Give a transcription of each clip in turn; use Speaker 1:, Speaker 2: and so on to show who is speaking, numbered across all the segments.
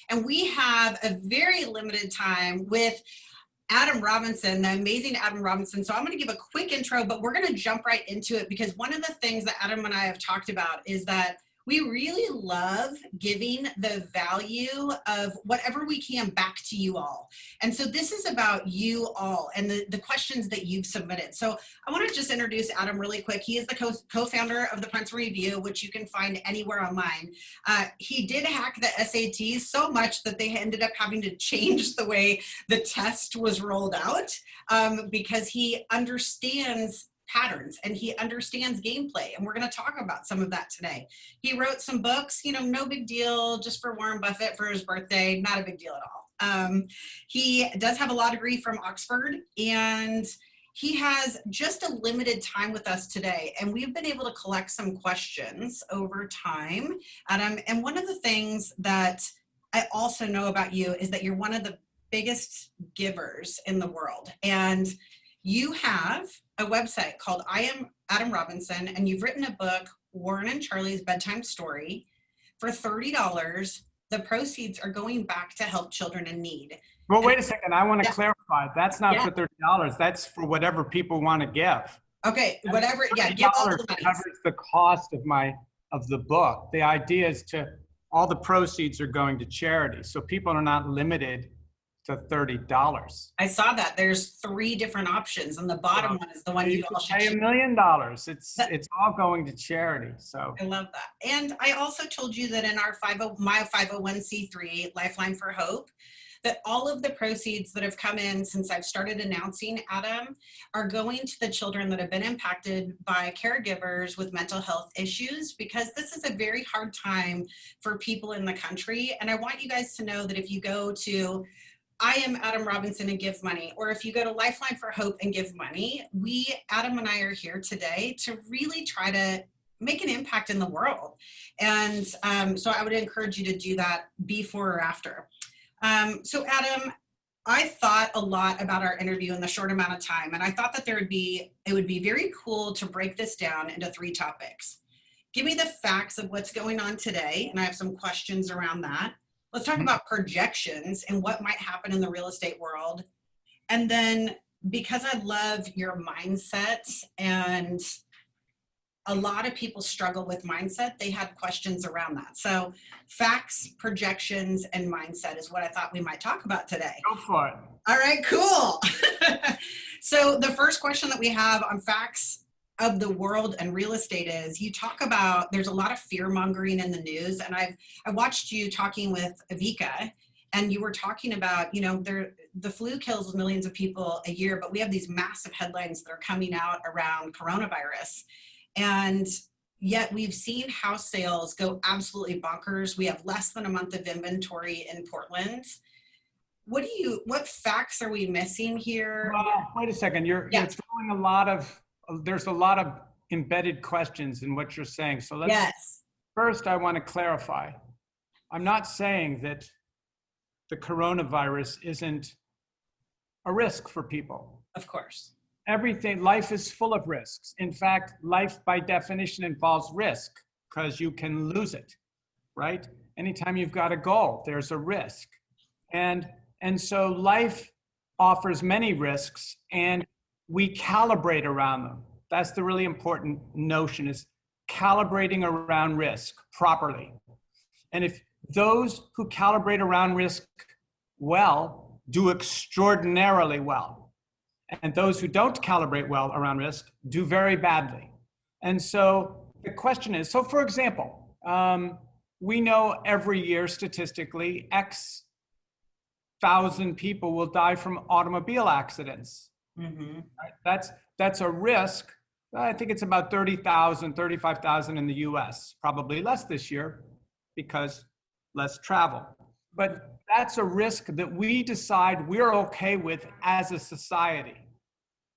Speaker 1: And we have a very limited time with Adam Robinson, the amazing Adam Robinson. So I'm going to give a quick intro, but we're going to jump right into it because one of the things that Adam and I have talked about is that we really love giving the value of whatever we can back to you all. And so this is about you all and the questions that you've submitted. So I want to just introduce Adam really quick. He is the co-founder of the Princeton Review, which you can find anywhere online. He did hack the SATs so much that they ended up having to change the way the test was rolled out because he understands patterns and he understands gameplay, and we're going to talk about some of that today. He wrote some books, no big deal, just for Warren Buffett for his birthday, not a big deal at all. He does have a law degree from Oxford, and he has just a limited time with us today, and we've been able to collect some questions over time, Adam. And one of the things that I also know about you is that you're one of the biggest givers in the world, and you have a website called I Am Adam Robinson, and you've written a book, Warren and Charlie's Bedtime Story, for $30. The proceeds are going back to help children in need.
Speaker 2: Well, wait a second. I want to clarify. That's not for $30. That's for whatever people want to give.
Speaker 1: Okay, whatever. Yeah, give all the money.
Speaker 2: Covers the cost of the book. The idea is all the proceeds are going to charity, so people are not limited to $30.
Speaker 1: I saw that. There's 3 different options, and the bottom one is the one you all should
Speaker 2: pay $1 million. It's all going to charity. So
Speaker 1: I love that. And I also told you that in our my 501c3 Lifeline for Hope, that all of the proceeds that have come in since I've started announcing Adam are going to the children that have been impacted by caregivers with mental health issues, because this is a very hard time for people in the country. And I want you guys to know that if you go to I Am Adam Robinson and give money, or if you go to Lifeline for Hope and give money, Adam and I are here today to really try to make an impact in the world. And so I would encourage you to do that before or after. So Adam, I thought a lot about our interview in the short amount of time, and I thought that it would be very cool to break this down into 3 topics. Give me the facts of what's going on today, and I have some questions around that. Let's talk about projections and what might happen in the real estate world. And then, because I love your mindset, and a lot of people struggle with mindset, they had questions around that. So facts, projections, and mindset is what I thought we might talk about today.
Speaker 2: Go for it.
Speaker 1: All right, cool. So the first question that we have on facts of the world and real estate is, you talk about there's a lot of fear mongering in the news, and I watched you talking with Avika, and you were talking about the flu kills millions of people a year, but we have these massive headlines that are coming out around coronavirus, and yet we've seen house sales go absolutely bonkers. We have less than a month of inventory in Portland. What facts are we missing here?
Speaker 2: Well, wait a second. You're throwing there's a lot of embedded questions in what you're saying. So first I want to clarify. I'm not saying that the coronavirus isn't a risk for people.
Speaker 1: Of course.
Speaker 2: Life is full of risks. In fact, life by definition involves risk because you can lose it, right? Anytime you've got a goal, there's a risk. And so life offers many risks, and we calibrate around them. That's the really important notion, is calibrating around risk properly. And if those who calibrate around risk well do extraordinarily well, and those who don't calibrate well around risk do very badly. And so the question is, so for example, we know every year statistically X thousand people will die from automobile accidents.
Speaker 1: Mm-hmm.
Speaker 2: Right? That's a risk. I think it's about 30,000, 35,000 in the US, probably less this year because less travel. But that's a risk that we decide we're okay with as a society,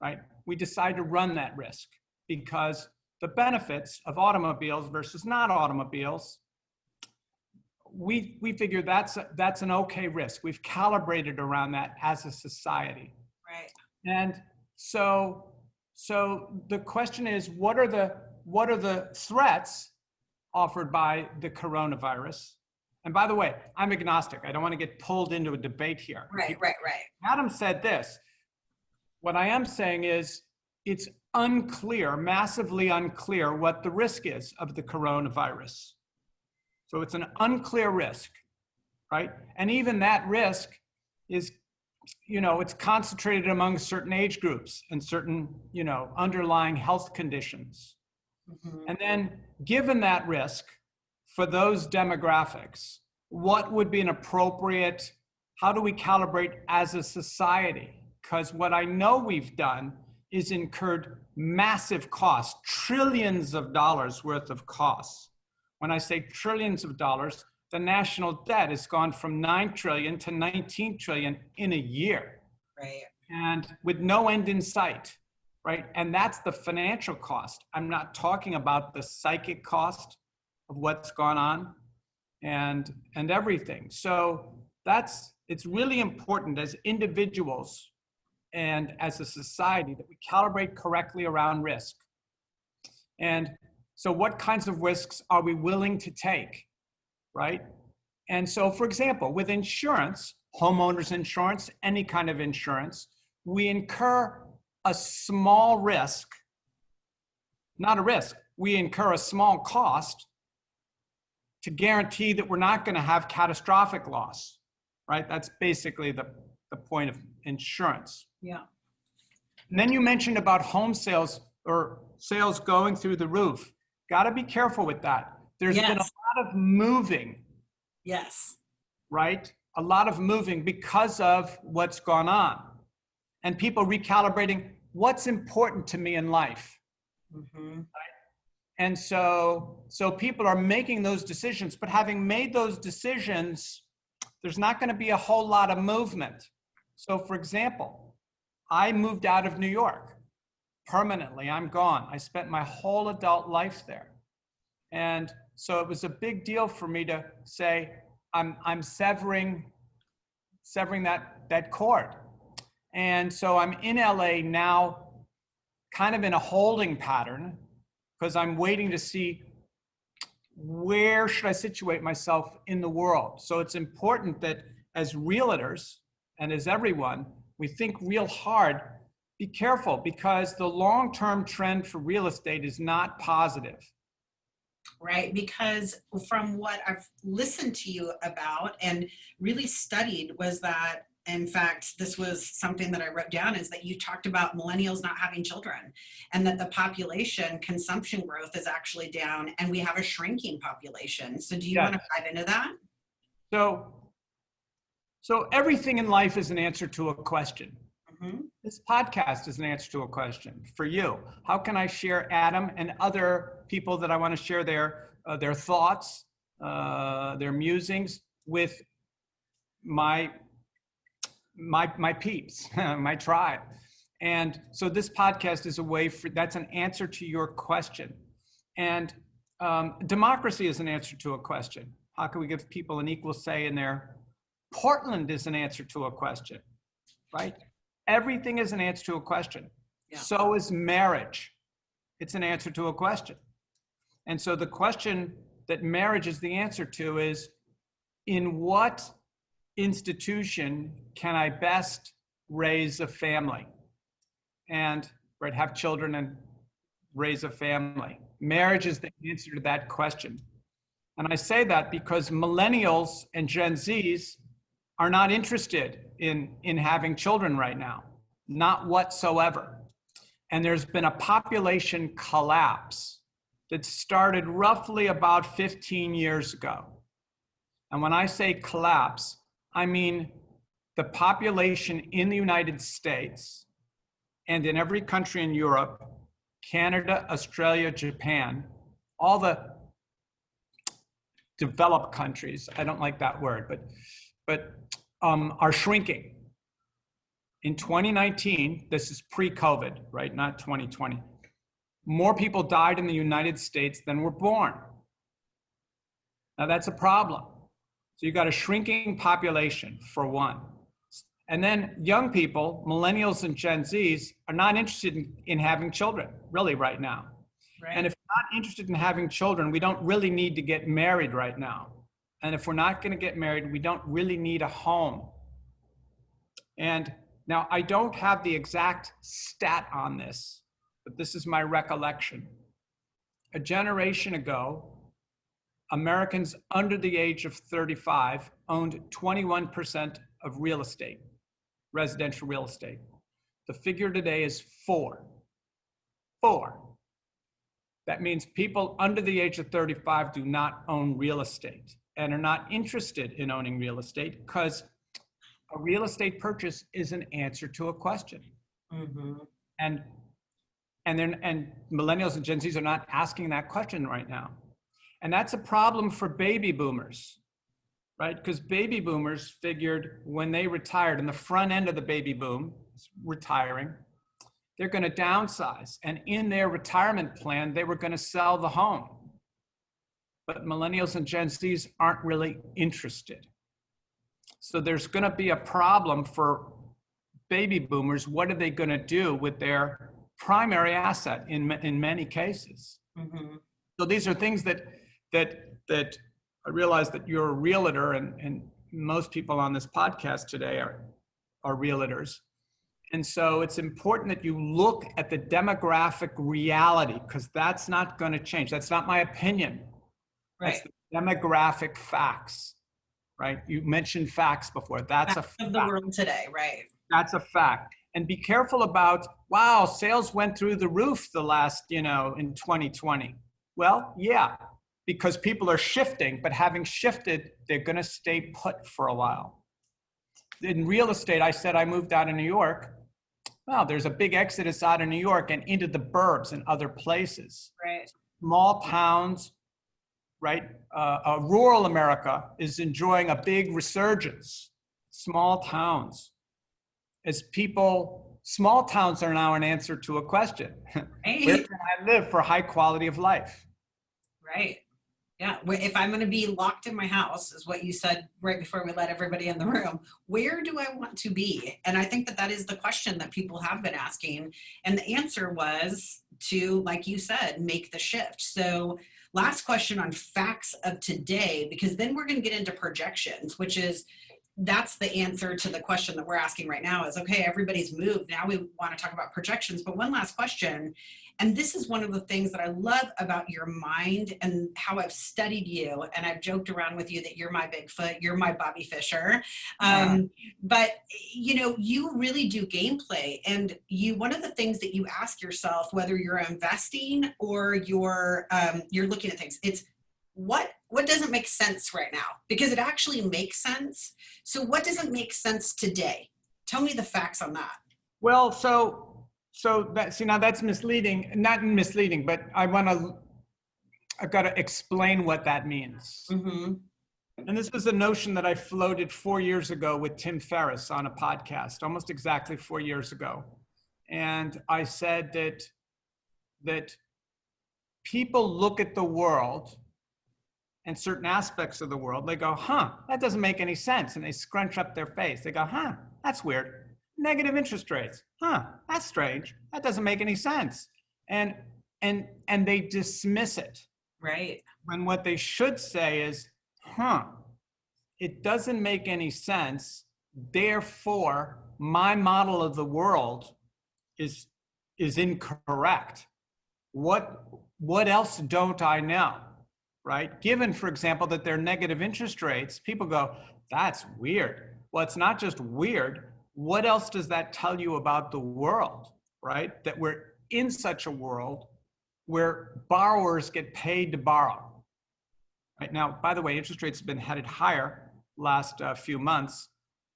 Speaker 2: right? We decide to run that risk because the benefits of automobiles versus not automobiles, we figure that's an okay risk. We've calibrated around that as a society.
Speaker 1: Right.
Speaker 2: And so the question is, what are the threats offered by the coronavirus? And by the way, I'm agnostic. I don't want to get pulled into a debate here.
Speaker 1: Right.
Speaker 2: Adam said this. What I am saying is it's unclear, massively unclear what the risk is of the coronavirus. So it's an unclear risk, right? And even that risk is, it's concentrated among certain age groups and certain, underlying health conditions. Mm-hmm. And then given that risk for those demographics, what would be an appropriate, how do we calibrate as a society? Because what I know we've done is incurred massive costs, trillions of dollars worth of costs. When I say trillions of dollars, the national debt has gone from 9 trillion to 19 trillion in a year.
Speaker 1: Right.
Speaker 2: And with no end in sight, right? And that's the financial cost. I'm not talking about the psychic cost of what's gone on and everything. So it's really important as individuals and as a society that we calibrate correctly around risk. And so what kinds of risks are we willing to take, right? And so, for example, with insurance, homeowners insurance, any kind of insurance, we incur a small risk, not a risk, we incur a small cost to guarantee that we're not going to have catastrophic loss, right? That's basically the point of insurance.
Speaker 1: Yeah.
Speaker 2: And then you mentioned about home sales or sales going through the roof. Got to be careful with that. There's been a lot of moving.
Speaker 1: Yes.
Speaker 2: Right? A lot of moving because of what's gone on. And people recalibrating what's important to me in life. Mm-hmm. Right? And so people are making those decisions, but having made those decisions, there's not going to be a whole lot of movement. So for example, I moved out of New York permanently. I'm gone. I spent my whole adult life there. And so it was a big deal for me to say, I'm severing that cord. And so I'm in LA now, kind of in a holding pattern, because I'm waiting to see where should I situate myself in the world. So it's important that as realtors and as everyone, we think real hard. Be careful, because the long-term trend for real estate is not positive.
Speaker 1: Right, because from what I've listened to you about and really studied was that, in fact, this was something that I wrote down, is that you talked about millennials not having children and that the population consumption growth is actually down and we have a shrinking population. So do you want to dive into that?
Speaker 2: So everything in life is an answer to a question.
Speaker 1: Mm-hmm.
Speaker 2: This podcast is an answer to a question for you. How can I share Adam and other people that I want to share their thoughts, their musings with my peeps, my tribe? And so this podcast is a way that's an answer to your question. And democracy is an answer to a question. How can we give people an equal say in their? Portland is an answer to a question, right? Everything is an answer to a question. Yeah. So is marriage. It's an answer to a question. And so the question that marriage is the answer to is, in what institution can I best raise a family and have children and raise a family? Marriage is the answer to that question. And I say that because millennials and Gen Zs are not interested in having children right now, not whatsoever. And there's been a population collapse that started roughly about 15 years ago. And when I say collapse, I mean the population in the United States and in every country in Europe, Canada, Australia, Japan, all the developed countries, I don't like that word, but are shrinking. In 2019, this is pre-COVID, right? Not 2020. More people died in the United States than were born. Now that's a problem. So you've got a shrinking population for one. And then young people, millennials and Gen Zs, are not interested in having children, really, right now. Right. And if you're not interested in having children, we don't really need to get married right now. And if we're not going to get married, we don't really need a home. And now I don't have the exact stat on this, but this is my recollection. A generation ago, Americans under the age of 35 owned 21% of real estate, residential real estate. The figure today is 4. 4. That means people under the age of 35 do not own real estate and are not interested in owning real estate because a real estate purchase is an answer to a question.
Speaker 1: Mm-hmm.
Speaker 2: And millennials and Gen Zs are not asking that question right now. And that's a problem for baby boomers, right? Because baby boomers figured when they retired, in the front end of the baby boom, retiring, they're going to downsize. And in their retirement plan, they were going to sell the home. But millennials and Gen Zs aren't really interested. So there's going to be a problem for baby boomers. What are they going to do with their primary asset in many cases? Mm-hmm. So these are things that I realize that you're a realtor, and most people on this podcast today are realtors. And so it's important that you look at the demographic reality, because that's not going to change. That's not my opinion.
Speaker 1: Right.
Speaker 2: That's the demographic facts, right? You mentioned facts before. That's a fact.
Speaker 1: Of the world today, right?
Speaker 2: That's a fact. And be careful about, wow, sales went through the roof the last, in 2020. Well, yeah, because people are shifting, but having shifted, they're going to stay put for a while. In real estate, I said I moved out of New York. Well, there's a big exodus out of New York and into the burbs and other places.
Speaker 1: Right. Small
Speaker 2: Towns, right? Rural America is enjoying a big resurgence. Small towns. Small towns are now an answer to a question.
Speaker 1: Right.
Speaker 2: Where can I live for high quality of life?
Speaker 1: Right. Yeah. If I'm going to be locked in my house, is what you said right before we let everybody in the room, where do I want to be? And I think that is the question that people have been asking. And the answer was to, like you said, make the shift. So last question on facts of today, because then we're going to get into projections, which is, that's the answer to the question that we're asking right now is, okay, everybody's moved. Now we want to talk about projections. But one last question. And this is one of the things that I love about your mind and how I've studied you. And I've joked around with you that you're my Bigfoot, you're my Bobby Fischer. But you really do gameplay. And one of the things that you ask yourself, whether you're investing or you're looking at things, it's what doesn't make sense right now? Because it actually makes sense. So what doesn't make sense today? Tell me the facts on that.
Speaker 2: Well, so now that's misleading, not misleading, but I've got to explain what that means. Mm-hmm. And this was a notion that I floated 4 years ago with Tim Ferris on a podcast, almost exactly 4 years ago. And I said that people look at the world and certain aspects of the world, they go, that doesn't make any sense. And they scrunch up their face. They go, that's weird. Negative interest rates. That's strange. That doesn't make any sense. And they dismiss it.
Speaker 1: Right.
Speaker 2: When what they should say is, it doesn't make any sense. Therefore, my model of the world is incorrect. What else don't I know? Right? Given, for example, that they're negative interest rates, people go, that's weird. Well, it's not just weird. What else does that tell you about the world, right? That we're in such a world where borrowers get paid to borrow. Right now, by the way, interest rates have been headed higher last few months.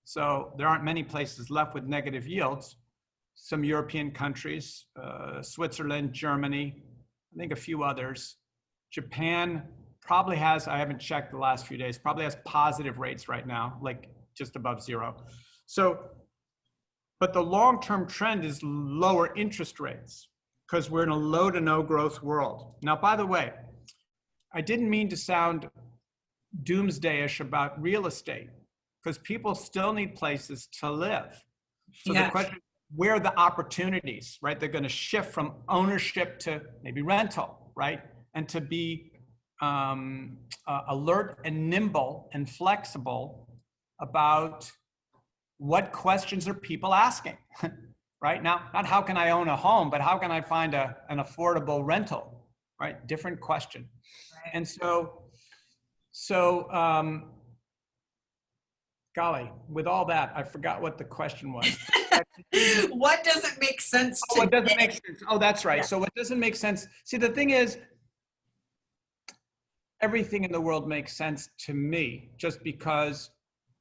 Speaker 2: So there aren't many places left with negative yields. Some European countries, Switzerland, Germany, I think a few others. Japan probably has, I haven't checked the last few days, probably has positive rates right now, like just above zero. So, but the long-term trend is lower interest rates because we're in a low to no growth world. Now, by the way, I didn't mean to sound doomsdayish about real estate because people still need places to live. So The question, where are the opportunities, right? They're going to shift from ownership to maybe rental, right? And to be alert and nimble and flexible about what questions are people asking, right? Now, not how can I own a home, but how can I find an affordable rental, right? Different question.
Speaker 1: Right.
Speaker 2: And golly, with all that, I forgot what the question was.
Speaker 1: What doesn't make sense to
Speaker 2: what doesn't make sense? Oh, that's right.
Speaker 1: Yeah.
Speaker 2: So what doesn't make sense? See, the thing is, everything in the world makes sense to me just because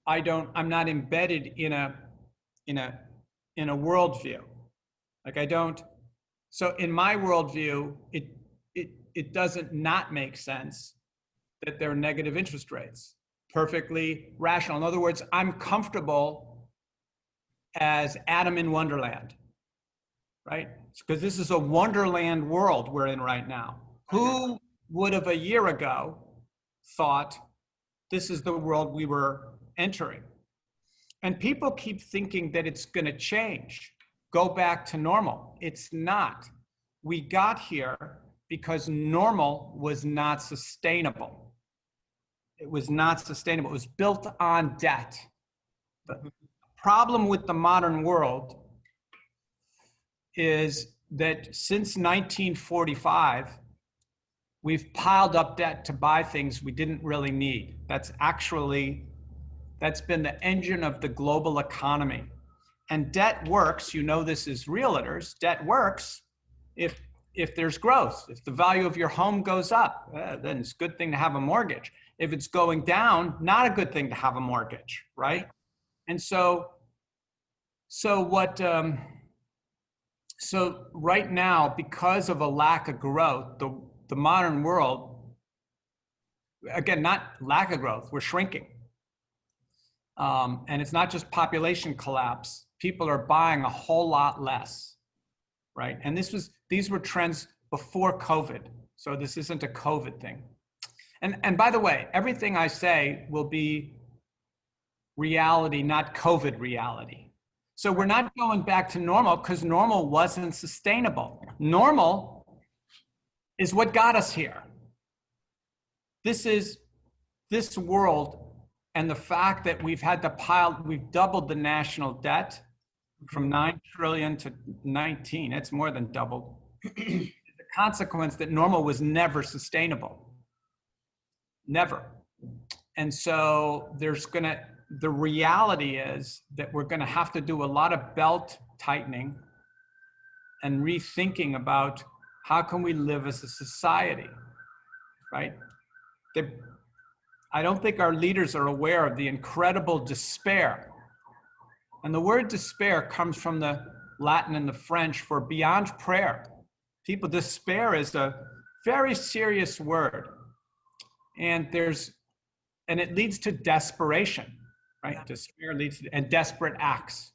Speaker 2: I'm not embedded in a worldview. Like I don't, so in my worldview, it doesn't not make sense that there are negative interest rates. Perfectly rational. In other words, I'm comfortable as Adam in Wonderland, right? Because this is a Wonderland world we're in right now. Who would have a year ago thought this is the world we were entering? And people keep thinking that it's going to change, go back to normal. It's not. We got here because normal was not sustainable. It was not sustainable. It was built on debt. The problem with the modern world is that since 1945, we've piled up debt to buy things we didn't really need. That's been the engine of the global economy. And debt works, you know this as realtors, debt works if there's growth. If the value of your home goes up, then it's a good thing to have a mortgage. If it's going down, not a good thing to have a mortgage, right? And so right now, because of a lack of growth, the modern world, again, not lack of growth, we're shrinking. And it's not just population collapse. People are buying a whole lot less, right? And these were trends before COVID. So this isn't a COVID thing. And by the way, everything I say will be reality, not COVID reality. So we're not going back to normal because normal wasn't sustainable. Normal is what got us here. This world, and the fact that we've doubled the national debt from 9 trillion to 19, it's more than doubled. The consequence that normal was never sustainable. Never. And so the reality is that we're gonna have to do a lot of belt tightening and rethinking about how can we live as a society, right? I don't think our leaders are aware of the incredible despair. And the word despair comes from the Latin and the French for beyond prayer. Despair is a very serious word. And it leads to desperation, right? Yeah. Despair leads to, and desperate acts.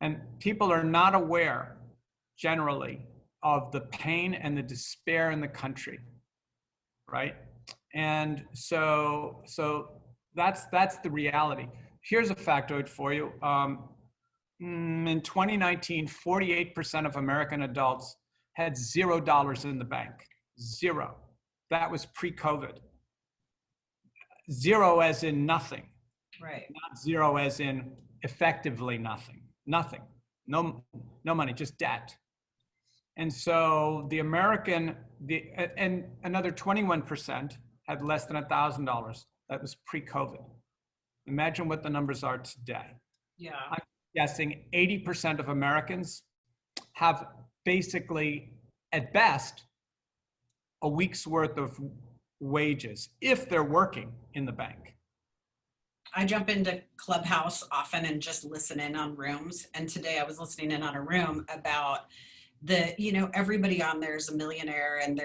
Speaker 2: And people are not aware, generally, of the pain and the despair in the country, right? And so that's the reality. Here's a factoid for you. In 2019, 48% of American adults had $0 in the bank. Zero. That was pre-COVID. Zero as in nothing.
Speaker 1: Right.
Speaker 2: Not zero as in effectively nothing. Nothing. No money, just debt. And so and another 21% had less than $1,000. That was pre-COVID. Imagine what the numbers are today.
Speaker 1: Yeah.
Speaker 2: I'm guessing 80% of Americans have basically, at best, a week's worth of wages if they're working in the bank.
Speaker 1: I jump into Clubhouse often and just listen in on rooms. And today I was listening in on a room about everybody on there is a millionaire, and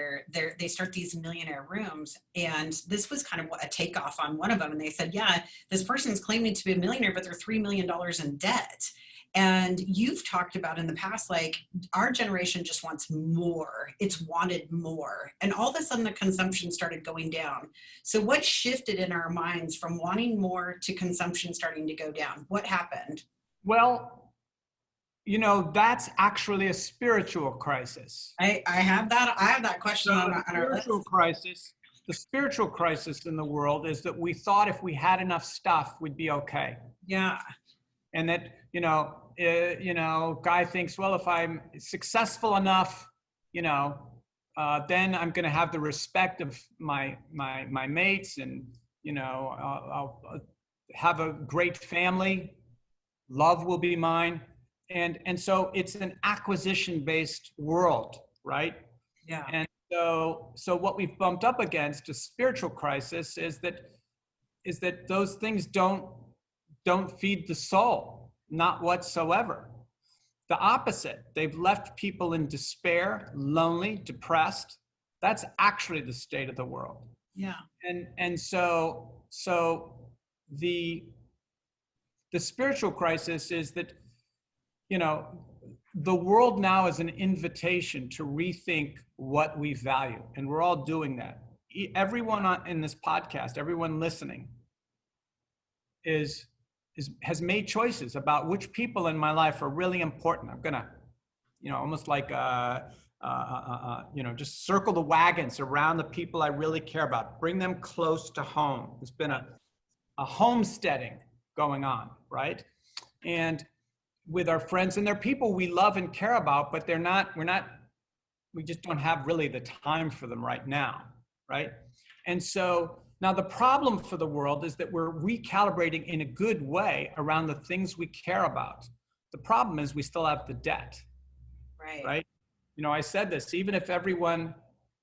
Speaker 1: they start these millionaire rooms. And this was kind of a takeoff on one of them. And they said, yeah, this person's claiming to be a millionaire, but they're $3 million in debt. And you've talked about in the past, like, our generation just wants more. It's wanted more. And all of a sudden the consumption started going down. So what shifted in our minds from wanting more to consumption starting to go down? What happened?
Speaker 2: Well, that's actually a spiritual crisis.
Speaker 1: I have that question on our list.
Speaker 2: Spiritual crisis the spiritual crisis in the world is that we thought if we had enough stuff, we'd be okay.
Speaker 1: Yeah.
Speaker 2: And that, guy thinks, well, if I'm successful enough, then I'm going to have the respect of my mates, and, I'll have a great family. Love will be mine. And so it's an acquisition-based world, right?
Speaker 1: Yeah.
Speaker 2: And so what we've bumped up against a spiritual crisis is that those things don't feed the soul, not whatsoever. The opposite. They've left people in despair, lonely, depressed. That's actually the state of the world.
Speaker 1: Yeah.
Speaker 2: And so the spiritual crisis is that, the world now is an invitation to rethink what we value. And we're all doing that. Everyone in this podcast, everyone listening has made choices about which people in my life are really important. I'm gonna, almost like, just circle the wagons around the people I really care about, bring them close to home. There's been a homesteading going on, right? And with our friends, and they're people we love and care about, but we just don't have really the time for them right now, right? And so now the problem for the world is that we're recalibrating in a good way around the things we care about. The problem is we still have the debt, right? I said this, even if everyone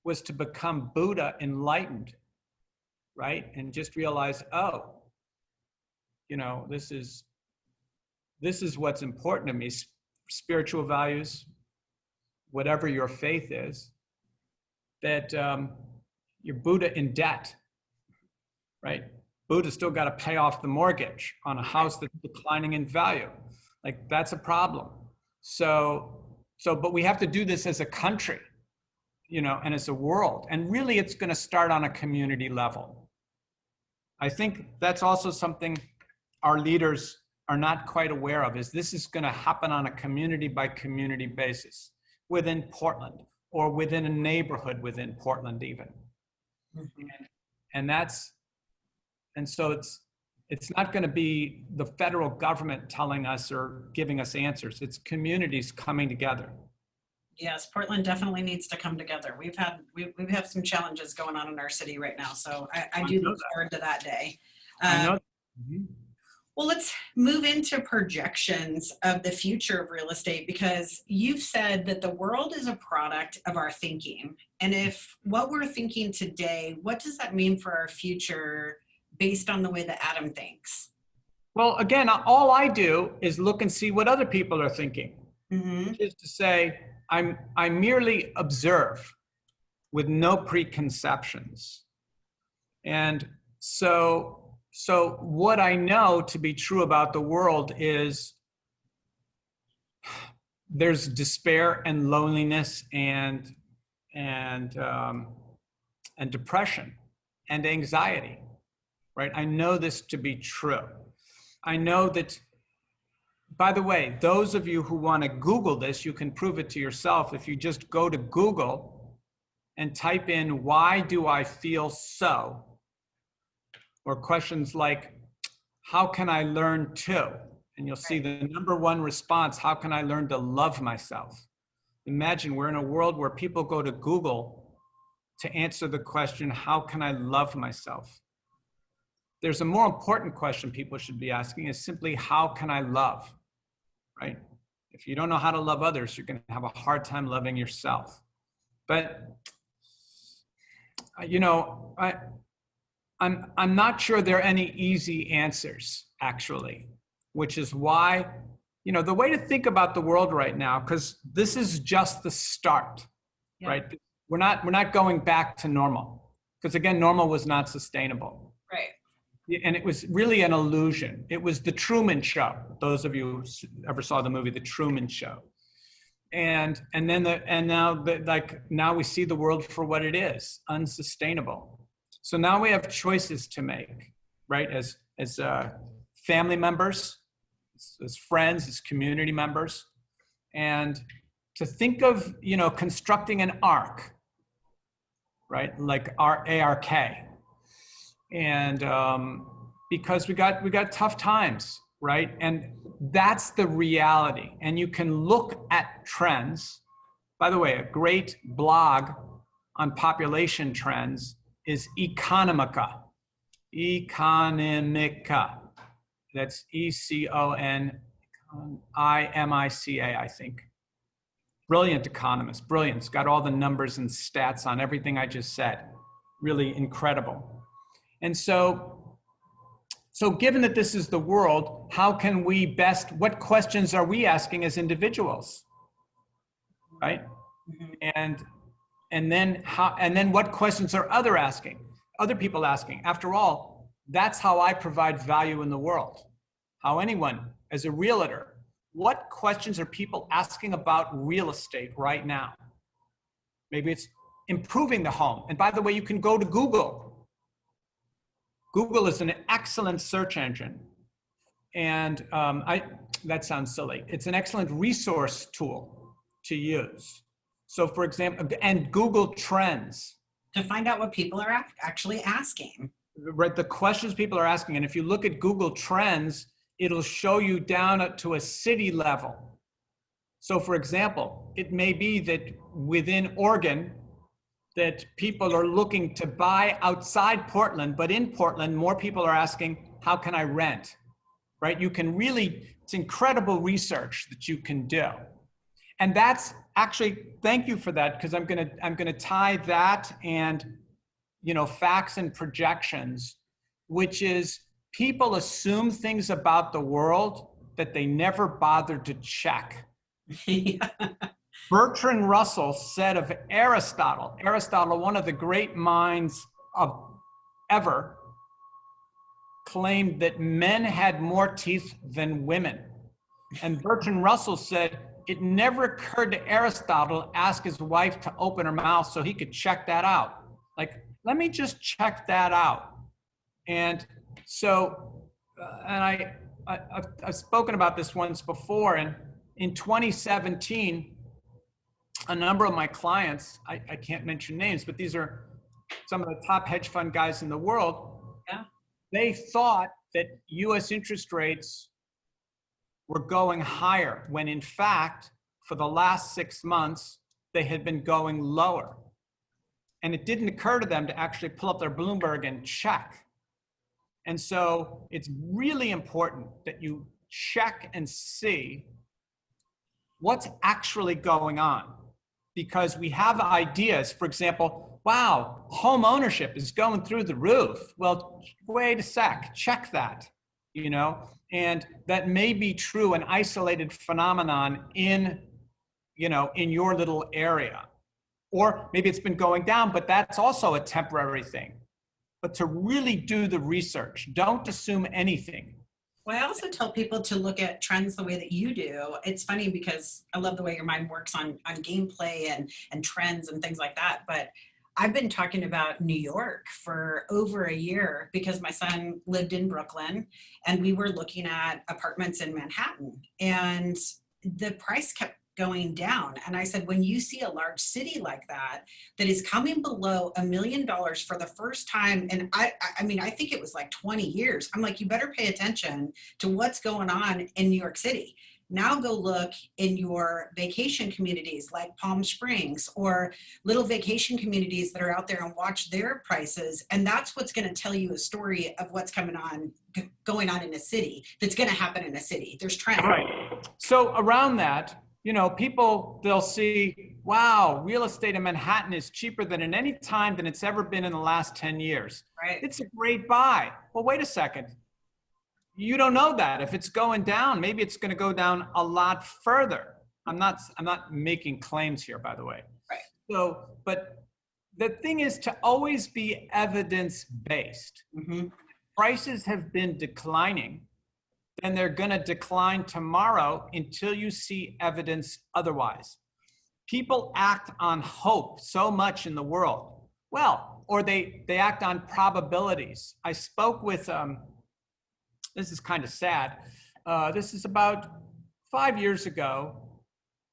Speaker 2: was to become Buddha enlightened, right? And just realize, this is what's important to me, spiritual values, whatever your faith is, that you're Buddha in debt, right? Buddha still got to pay off the mortgage on a house that's declining in value. Like, that's a problem. But we have to do this as a country, and as a world. And really, it's going to start on a community level. I think that's also something our leaders are not quite aware of, is this is going to happen on a community by community basis within Portland, or within a neighborhood within Portland even. Mm-hmm. And so it's not going to be the federal government telling us or giving us answers. It's communities coming together.
Speaker 1: Yes, Portland definitely needs to come together. We have some challenges going on in our city right now, so I do look forward to that day.
Speaker 2: I know. Mm-hmm.
Speaker 1: Well, let's move into projections of the future of real estate, because you've said that the world is a product of our thinking. And if what we're thinking today, what does that mean for our future based on the way that Adam thinks?
Speaker 2: Well, again, all I do is look and see what other people are thinking.
Speaker 1: Mm-hmm.
Speaker 2: Which is to say, I merely observe with no preconceptions. And so what I know to be true about the world is there's despair and loneliness and depression and anxiety, right? I know this to be true. I know that, by the way, those of you who want to Google this, you can prove it to yourself if you just go to Google and type in, why do I feel so? Or questions like, how can I learn to? And you'll see the number one response, how can I learn to love myself? Imagine we're in a world where people go to Google to answer the question, how can I love myself? There's a more important question people should be asking, is simply, how can I love, right? If you don't know how to love others, you're going to have a hard time loving yourself. But, I'm not sure there are any easy answers, actually, which is why, the way to think about the world right now, because this is just the start, right? We're not going back to normal, because again, normal was not sustainable.
Speaker 1: Right.
Speaker 2: And it was really an illusion. It was the Truman Show. Those of you who ever saw the movie, The Truman Show. And now we see the world for what it is, unsustainable. So now we have choices to make, right? As family members, as friends, as community members, and to think of, constructing an ark, right? Like ARK. And because we got tough times, right? And that's the reality. And you can look at trends. By the way, a great blog on population trends is Economica. Economica. That's ECONIMICA, I think. Brilliant economist, brilliant. It's got all the numbers and stats on everything I just said. Really incredible. And so given that this is the world, how can we best, what questions are we asking as individuals, right? Mm-hmm. And then what questions are other people asking? After all, that's how I provide value in the world. How anyone, as a realtor, what questions are people asking about real estate right now? Maybe it's improving the home. And by the way, you can go to Google. Google is an excellent search engine. And that sounds silly. It's an excellent resource tool to use. So for example, and Google Trends.
Speaker 1: To find out what people are actually asking.
Speaker 2: Right, the questions people are asking. And if you look at Google Trends, it'll show you down to a city level. So for example, it may be that within Oregon, that people are looking to buy outside Portland, but in Portland, more people are asking, how can I rent? Right? You can really, it's incredible research that you can do. And that's actually, thank you for that, because I'm gonna tie that and, facts and projections, which is people assume things about the world that they never bothered to check.
Speaker 1: Yeah.
Speaker 2: Bertrand Russell said of Aristotle, one of the great minds of ever, claimed that men had more teeth than women. And Bertrand Russell said, it never occurred to Aristotle to ask his wife to open her mouth so he could check that out. Like, let me just check that out. And so, and I've spoken about this once before, and in 2017, a number of my clients, I can't mention names, but these are some of the top hedge fund guys in the world.
Speaker 1: Yeah.
Speaker 2: They thought that US interest rates were going higher, when in fact, for the last 6 months, they had been going lower. And it didn't occur to them to actually pull up their Bloomberg and check. And so it's really important that you check and see what's actually going on. Because we have ideas, for example, wow, home ownership is going through the roof. Well, wait a sec, check that, and that may be true, an isolated phenomenon in your little area. Or maybe it's been going down, but that's also a temporary thing. But to really do the research, don't assume anything.
Speaker 1: Well, I also tell people to look at trends the way that you do. It's funny because I love the way your mind works on gameplay and trends and things like that. But I've been talking about New York for over a year because my son lived in Brooklyn and we were looking at apartments in Manhattan and the price kept going down. And I said, when you see a large city like that is coming below $1 million for the first time, and I mean, I think it was like 20 years. I'm like, you better pay attention to what's going on in New York City. Now go look in your vacation communities like Palm Springs or little vacation communities that are out there and watch their prices. And that's what's going to tell you a story of what's going on in a city that's going to happen in a city. There's trends.
Speaker 2: Right. So around that, people, they'll see, wow, real estate in Manhattan is cheaper than in any time than it's ever been in the last 10 years.
Speaker 1: Right.
Speaker 2: It's a great buy. Well, wait a second. You don't know that. If it's going down, maybe it's going to go down a lot further. I'm not making claims here, by the way.
Speaker 1: Right.
Speaker 2: So, but the thing is to always be evidence-based. Mm-hmm. Prices have been declining, then they're going to decline tomorrow until you see evidence otherwise. People act on hope so much in the world. Well, or they act on probabilities. I spoke with, this is kind of sad. This is about 5 years ago,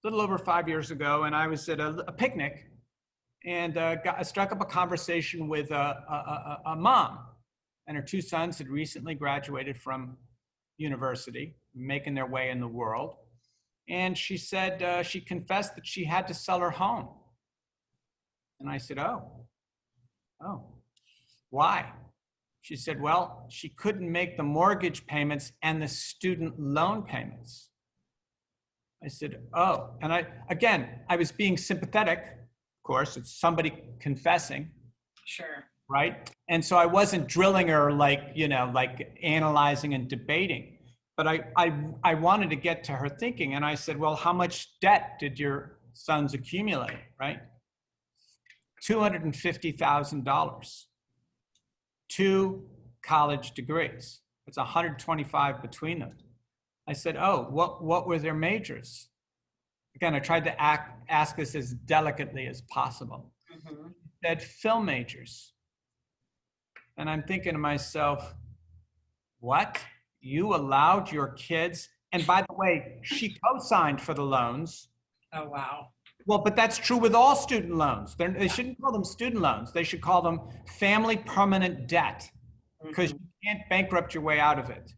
Speaker 2: a little over 5 years ago, and I was at a picnic, and struck up a conversation with a mom, and her two sons had recently graduated from university, making their way in the world. And she said, she confessed that she had to sell her home. And I said, oh, why? She said, well, she couldn't make the mortgage payments and the student loan payments. I said, oh, and I was being sympathetic. Of course, it's somebody confessing.
Speaker 1: Sure.
Speaker 2: Right? And so I wasn't drilling her like analyzing and debating, but I wanted to get to her thinking. And I said, well, how much debt did your sons accumulate, right? $250,000, 2 college degrees. It's 125 between them. I said, oh, what were their majors? Again, I tried to ask this as delicately as possible. Mm-hmm. He said, film majors. And I'm thinking to myself, what? You allowed your kids? And by the way, she co-signed for the loans.
Speaker 1: Oh, wow.
Speaker 2: Well, but that's true with all student loans. They shouldn't call them student loans. They should call them family permanent debt, because you can't bankrupt your way out of it.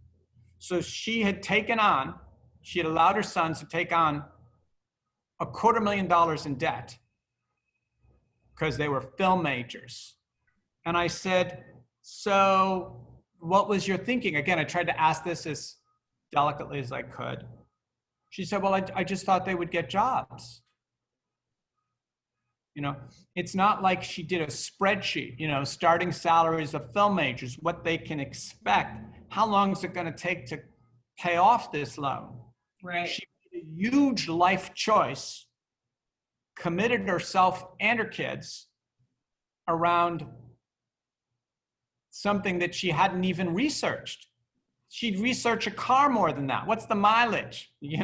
Speaker 2: So she had allowed her sons to take on $250,000 in debt because they were film majors. And I said, so what was your thinking? Again, I tried to ask this as delicately as I could. She said, well, I just thought they would get jobs. It's not like she did a spreadsheet, starting salaries of film majors, what they can expect. How long is it going to take to pay off this loan?
Speaker 1: Right.
Speaker 2: She made a huge life choice, committed herself and her kids around something that she hadn't even researched. She'd research a car more than that. What's the mileage? What's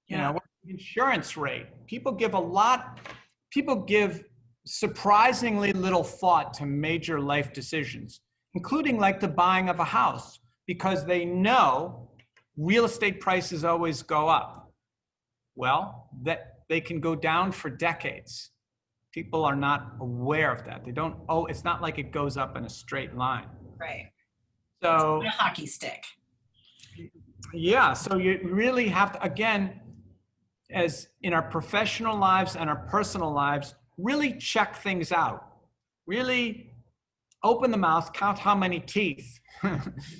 Speaker 2: the insurance rate? People give surprisingly little thought to major life decisions, including like the buying of a house, because they know real estate prices always go up. Well, that they can go down for decades. People are not aware of that. It's not like it goes up in a straight line.
Speaker 1: Right.
Speaker 2: So
Speaker 1: it's a hockey stick.
Speaker 2: Yeah. So you really have to, again, as in our professional lives and our personal lives, really check things out. Really open the mouth, count how many teeth.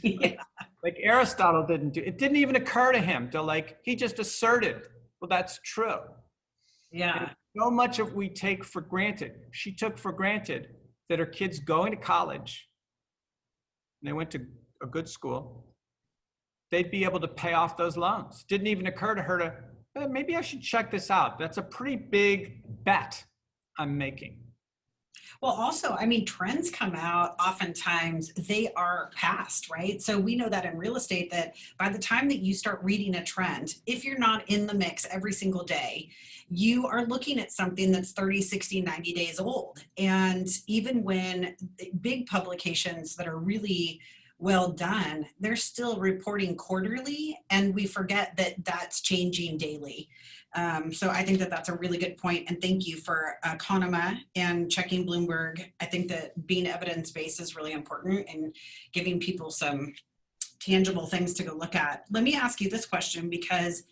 Speaker 1: Yeah.
Speaker 2: Like Aristotle didn't do. It didn't even occur to him to he just asserted, well, that's true.
Speaker 1: Yeah.
Speaker 2: And so much of we take for granted. She took for granted that her kids going to college, and they went to a good school, they'd be able to pay off those loans. Didn't even occur to her to, maybe I should check this out. That's a pretty big bet I'm making.
Speaker 1: Well, also, trends come out oftentimes, they are past, right? So we know that in real estate, that by the time that you start reading a trend, if you're not in the mix every single day, you are looking at something that's 30, 60, 90 days old. And even when big publications that are really well done, they're still reporting quarterly, and we forget that that's changing daily. So I think that that's a really good point, and thank you for Economa and checking Bloomberg. I think that being evidence-based is really important and giving people some tangible things to go look at. Let me ask you this question, because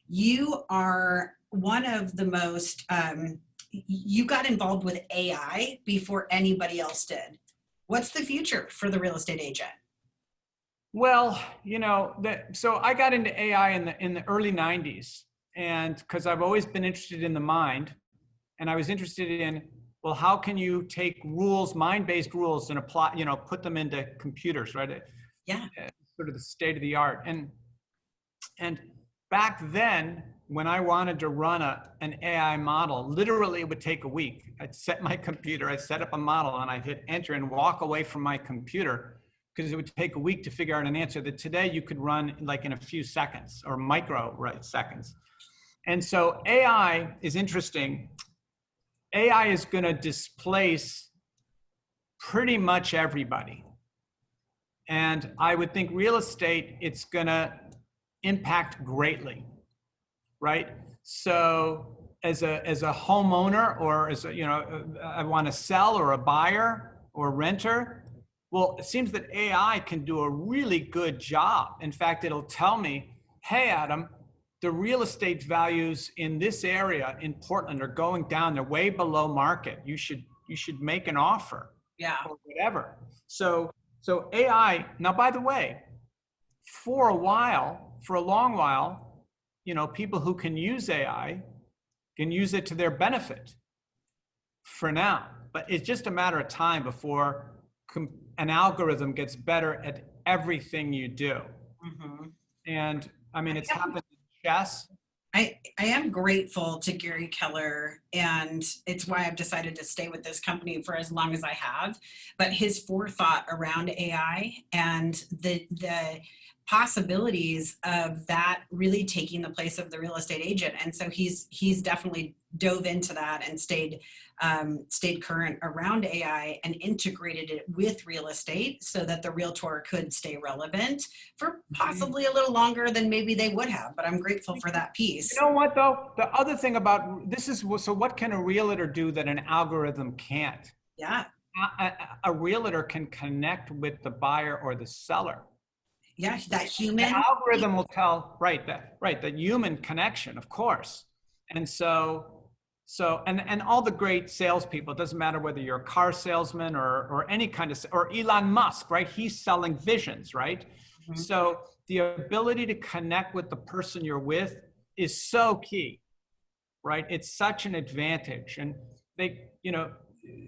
Speaker 1: you are one of the most, you got involved with AI before anybody else did. What's the future for the real estate agent?
Speaker 2: Well, so I got into AI in the early 90s, and because I've always been interested in the mind, and I was interested in, well, how can you take rules, mind-based rules, and apply, put them into computers, right?
Speaker 1: Yeah.
Speaker 2: Sort of the state of the art. And back then, when I wanted to run an AI model, literally it would take a week. I'd set my computer, I'd set up a model, and I'd hit enter and walk away from my computer, because it would take a week to figure out an answer that today you could run in a few seconds, or seconds. And so AI is interesting. AI is going to displace pretty much everybody. And I would think real estate, it's going to impact greatly, right? So as a homeowner, or as a, I want to sell, or a buyer or renter, well, it seems that AI can do a really good job. In fact, it'll tell me, hey, Adam, the real estate values in this area in Portland are going down. They're way below market. You should make an offer.
Speaker 1: Yeah.
Speaker 2: Or whatever. So AI, now, by the way, for a long while, people who can use AI can use it to their benefit for now. But it's just a matter of time before an algorithm gets better at everything you do.
Speaker 1: Mm-hmm.
Speaker 2: And I mean, it's happened in chess.
Speaker 1: I am grateful to Gary Keller, and it's why I've decided to stay with this company for as long as I have. But his forethought around AI and the possibilities of that really taking the place of the real estate agent, and so he's definitely dove into that and stayed current around AI and integrated it with real estate so that the realtor could stay relevant for possibly a little longer than maybe they would have. But I'm grateful for that piece.
Speaker 2: You know what, though? The other thing about this is, so what can a realtor do that an algorithm can't?
Speaker 1: Yeah.
Speaker 2: A realtor can connect with the buyer or the seller.
Speaker 1: Yeah, that human.
Speaker 2: The algorithm will tell, the human connection, of course. And and all the great salespeople, it doesn't matter whether you're a car salesman or any kind of, or Elon Musk, right? He's selling visions, right? Mm-hmm. So the ability to connect with the person you're with is so key, right? It's such an advantage. And they,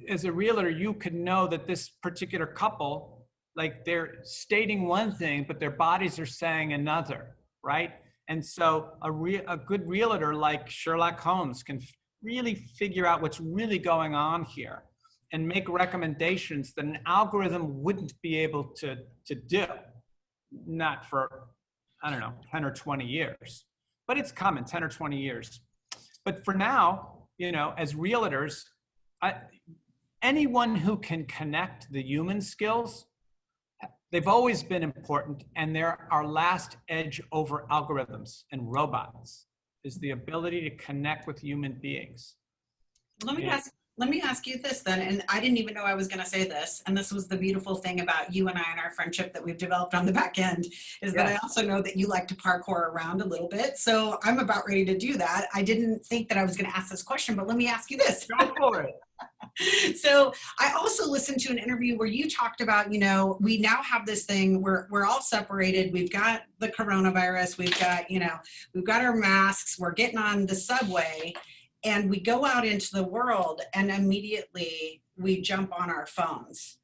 Speaker 2: as a realtor, you could know that this particular couple, like, they're stating one thing, but their bodies are saying another, right? And so a good realtor like Sherlock Holmes can really figure out what's really going on here and make recommendations that an algorithm wouldn't be able to do, not for, 10 or 20 years. But it's coming, 10 or 20 years. But for now, as realtors, anyone who can connect the human skills, they've always been important, and they're our last edge over algorithms and robots, is the ability to connect with human beings.
Speaker 1: Let me ask you this then, and I didn't even know I was going to say this, and this was the beautiful thing about you and I and our friendship that we've developed on the back end, is that I also know that you like to parkour around a little bit, so I'm about ready to do that. I didn't think that I was going to ask this question, but let me ask you this.
Speaker 2: Go for it.
Speaker 1: So I also listened to an interview where you talked about, we now have this thing where we're all separated. We've got the coronavirus. We've got our masks. We're getting on the subway, and we go out into the world, and immediately we jump on our phones.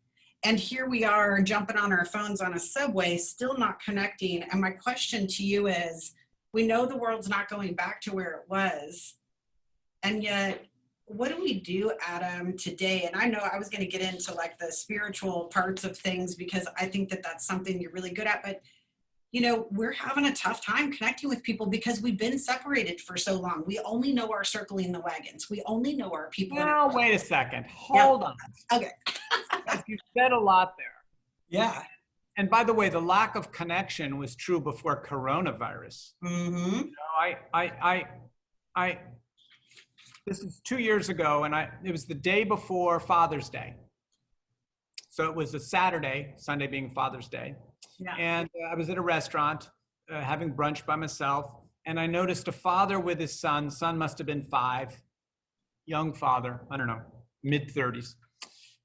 Speaker 1: And here we are jumping on our phones on a subway, still not connecting. And my question to you is, we know the world's not going back to where it was, and yet, what do we do, Adam, today? And I know I was going to get into like the spiritual parts of things because I think that that's something you're really good at. But, we're having a tough time connecting with people because we've been separated for so long. We only know our circling the wagons. We only know our people.
Speaker 2: Now, wait a second. Hold on.
Speaker 1: Okay.
Speaker 2: You said a lot there.
Speaker 1: Yeah.
Speaker 2: And by the way, the lack of connection was true before coronavirus.
Speaker 1: Mm-hmm.
Speaker 2: This is 2 years ago, and it was the day before Father's Day. So it was a Saturday, Sunday being Father's Day. Yeah. And I was at a restaurant having brunch by myself, and I noticed a father with his son. Son must have been 5, young father, I don't know, mid-30s.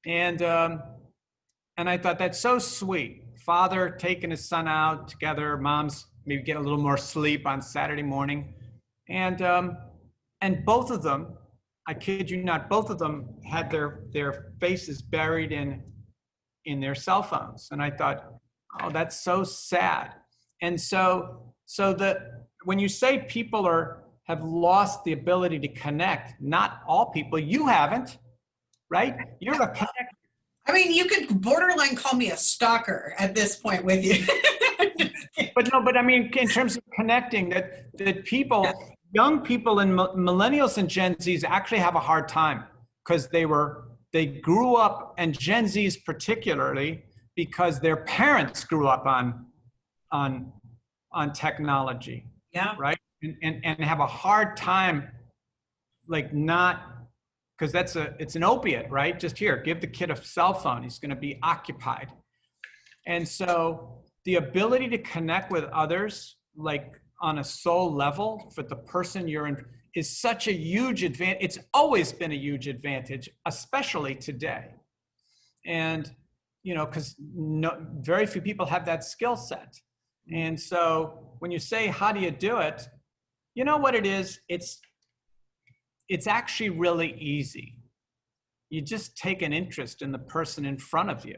Speaker 2: And I thought, that's so sweet. Father taking his son out together, mom's maybe get a little more sleep on Saturday morning. And both of them, I kid you not, both of them had their faces buried in their cell phones. And I thought, oh, that's so sad. And so when you say people have lost the ability to connect, not all people, you haven't, right? You're a connector.
Speaker 1: I mean, you could borderline call me a stalker at this point with you.
Speaker 2: But I mean, in terms of connecting, that people, young people and millennials and Gen Zs actually have a hard time because they grew up, and Gen Zs particularly, because their parents grew up on technology. Yeah. Right. And have a hard time like not, because it's an opiate, right? Just here, give the kid a cell phone. He's going to be occupied. And so the ability to connect with others, like on a soul level for the person you're in, is such a huge advantage. It's always been a huge advantage, especially today. And, you know, because very few people have that skill set. And so when you say, how do you do it? You know what it is? It's actually really easy. You just take an interest in the person in front of you.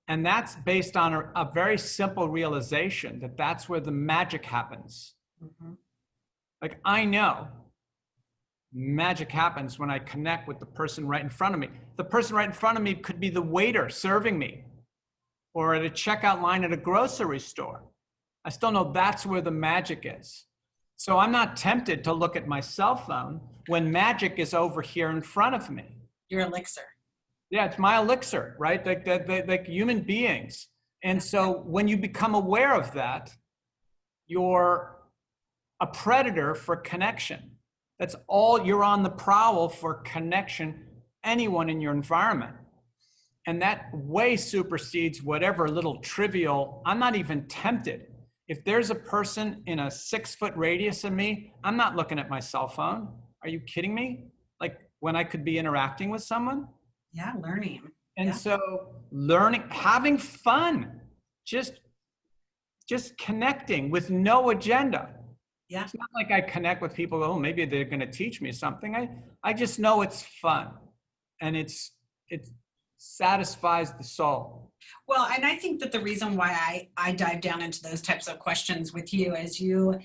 Speaker 2: And that's based on a very simple realization that that's where the magic happens. Mm-hmm. Like, I know magic happens when I connect with the person right in front of me. The person right in front of me could be the waiter serving me, or at a checkout line at a grocery store. I still know that's where the magic is. So I'm not tempted to look at my cell phone when magic is over here in front of me.
Speaker 1: Your elixir.
Speaker 2: Yeah, it's my elixir, right? Like human beings. And so when you become aware of that, you're a predator for connection. That's all. You're on the prowl for connection, anyone in your environment. And that way supersedes whatever little trivial. I'm not even tempted. If there's a person in a 6-foot radius of me, I'm not looking at my cell phone. Are you kidding me? Like, when I could be interacting with someone?
Speaker 1: Yeah, learning.
Speaker 2: And so learning, having fun, just connecting with no agenda.
Speaker 1: Yeah.
Speaker 2: It's not like I connect with people, oh, maybe they're going to teach me something. I just know it's fun, and it satisfies the soul.
Speaker 1: Well, and I think that the reason why I dive down into those types of questions with you is you've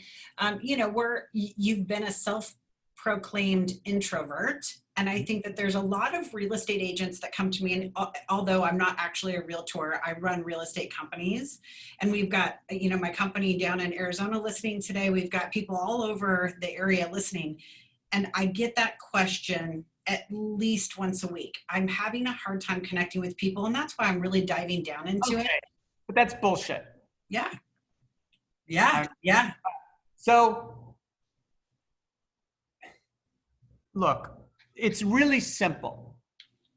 Speaker 1: been a self-proclaimed introvert. And I think that there's a lot of real estate agents that come to me, and although I'm not actually a realtor, I run real estate companies, and we've got, my company down in Arizona listening today. We've got people all over the area listening. And I get that question at least once a week. I'm having a hard time connecting with people, and that's why I'm really diving down into it.
Speaker 2: But that's bullshit.
Speaker 1: Yeah. Yeah. Yeah.
Speaker 2: So look, it's really simple.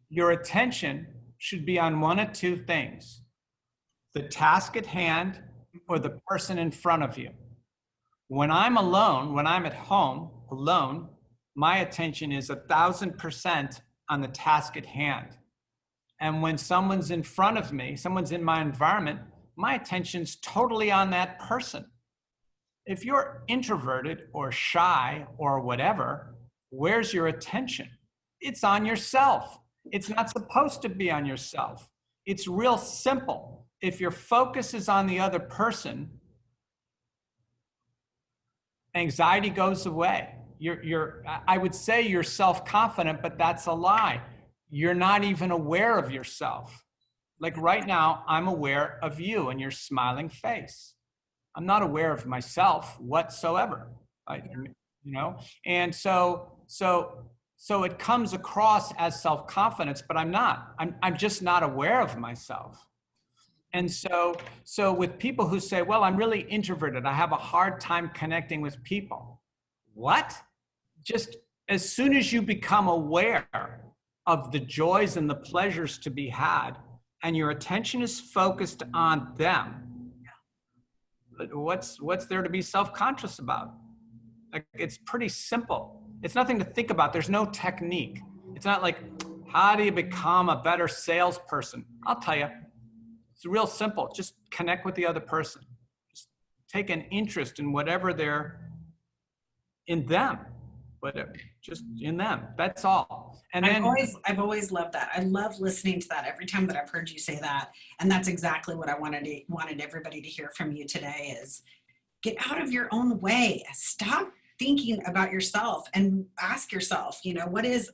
Speaker 2: Your attention should be on one of two things: the task at hand or the person in front of you. When I'm alone, when I'm at home alone, my attention is 1,000% on the task at hand. And when someone's in front of me, someone's in my environment, my attention's totally on that person. If you're introverted or shy or whatever, where's your attention? It's on yourself. It's not supposed to be on yourself. It's real simple. If your focus is on the other person, anxiety goes away. I would say you're self-confident, but that's a lie. You're not even aware of yourself. Like right now, I'm aware of you and your smiling face. I'm not aware of myself whatsoever. And so it comes across as self-confidence, but I'm not. I'm just not aware of myself. And so with people who say, well, I'm really introverted, I have a hard time connecting with people. What? Just as soon as you become aware of the joys and the pleasures to be had, and your attention is focused on them, what's there to be self-conscious about? Like, it's pretty simple. It's nothing to think about. There's no technique. It's not like, how do you become a better salesperson? I'll tell you, it's real simple. Just connect with the other person. Just take an interest in whatever they're in them, whatever, just in them. That's all. And then
Speaker 1: I've always loved that. I love listening to that every time that I've heard you say that. And that's exactly what I wanted everybody to hear from you today is get out of your own way. Stop thinking about yourself and ask yourself, what is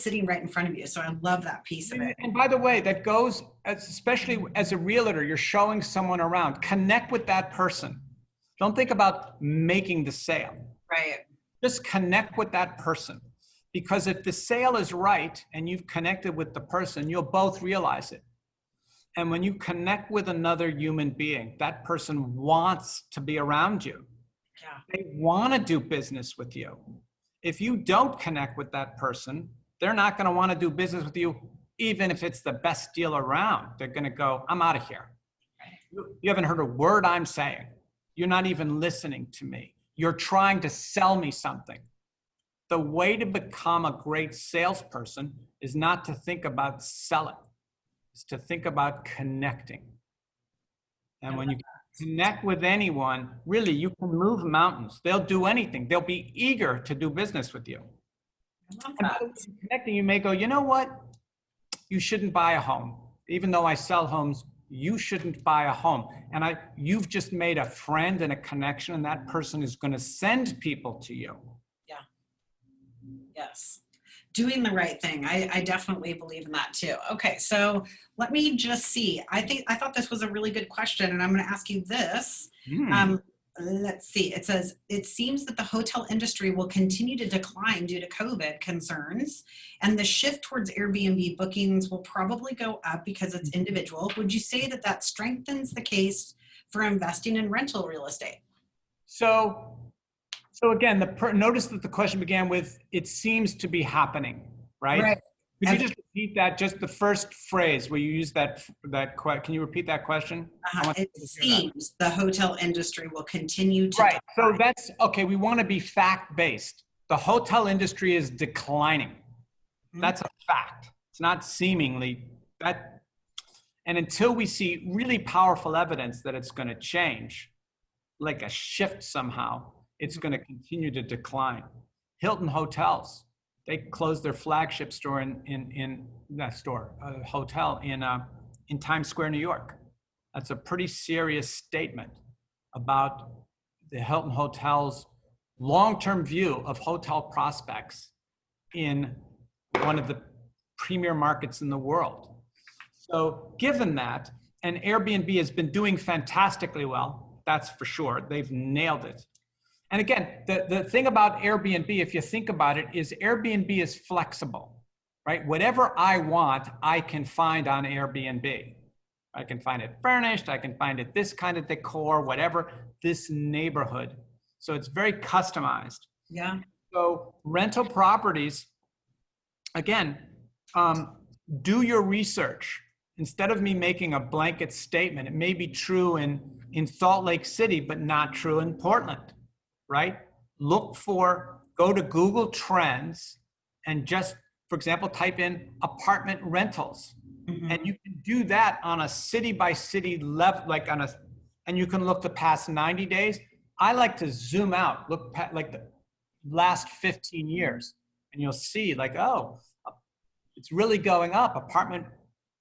Speaker 1: sitting right in front of you? So I love that piece of it.
Speaker 2: And by the way, that goes, especially as a realtor, you're showing someone around. Connect with that person. Don't think about making the sale.
Speaker 1: Right.
Speaker 2: Just connect with that person. Because if the sale is right and you've connected with the person, you'll both realize it. And when you connect with another human being, that person wants to be around you.
Speaker 1: Yeah.
Speaker 2: They want to do business with you. If you don't connect with that person, they're not going to want to do business with you, even if it's the best deal around. They're going to go, I'm out of here. You haven't heard a word I'm saying. You're not even listening to me. You're trying to sell me something. The way to become a great salesperson is not to think about selling. It's to think about connecting. And when you connect with anyone, really, you can move mountains. They'll do anything. They'll be eager to do business with you. And by the way, connecting, you may go, you know what? You shouldn't buy a home. Even though I sell homes, you shouldn't buy a home. And you've just made a friend and a connection, and that person is going to send people to you.
Speaker 1: Yeah. Yes. Doing the right thing. I definitely believe in that too. Okay, so let me just see. I thought this was a really good question, and I'm going to ask you this. Let's see. It says, it seems that the hotel industry will continue to decline due to COVID concerns, and the shift towards Airbnb bookings will probably go up because it's individual. Would you say that that strengthens the case for investing in rental real estate?
Speaker 2: So again, notice that the question began with, it seems to be happening, right?
Speaker 1: Right.
Speaker 2: Could you just repeat that, just the first phrase where you use that can you repeat that question?
Speaker 1: It seems the hotel industry will continue to
Speaker 2: Right,
Speaker 1: decline.
Speaker 2: so that's, okay, we want to be fact-based. The hotel industry is declining. That's a fact. It's not seemingly that. And until we see really powerful evidence that it's going to change, like a shift somehow, it's going to continue to decline. Hilton Hotels, they closed their flagship store hotel in Times Square, New York. That's a pretty serious statement about the Hilton Hotels' long-term view of hotel prospects in one of the premier markets in the world. So given that, and Airbnb has been doing fantastically well, that's for sure. They've nailed it. And again, the thing about Airbnb, if you think about it, is Airbnb is flexible, right? Whatever I want, I can find on Airbnb. I can find it furnished, I can find it this kind of decor, whatever, this neighborhood. So it's very customized.
Speaker 1: Yeah.
Speaker 2: So rental properties, again, do your research. Instead of me making a blanket statement, it may be true in Salt Lake City, but not true in Portland, right? Go to Google Trends and just, for example, type in apartment rentals. And you can do that on a city by city level, and you can look the past 90 days. I like to zoom out, look like the last 15 years, and you'll see oh, it's really going up. Apartment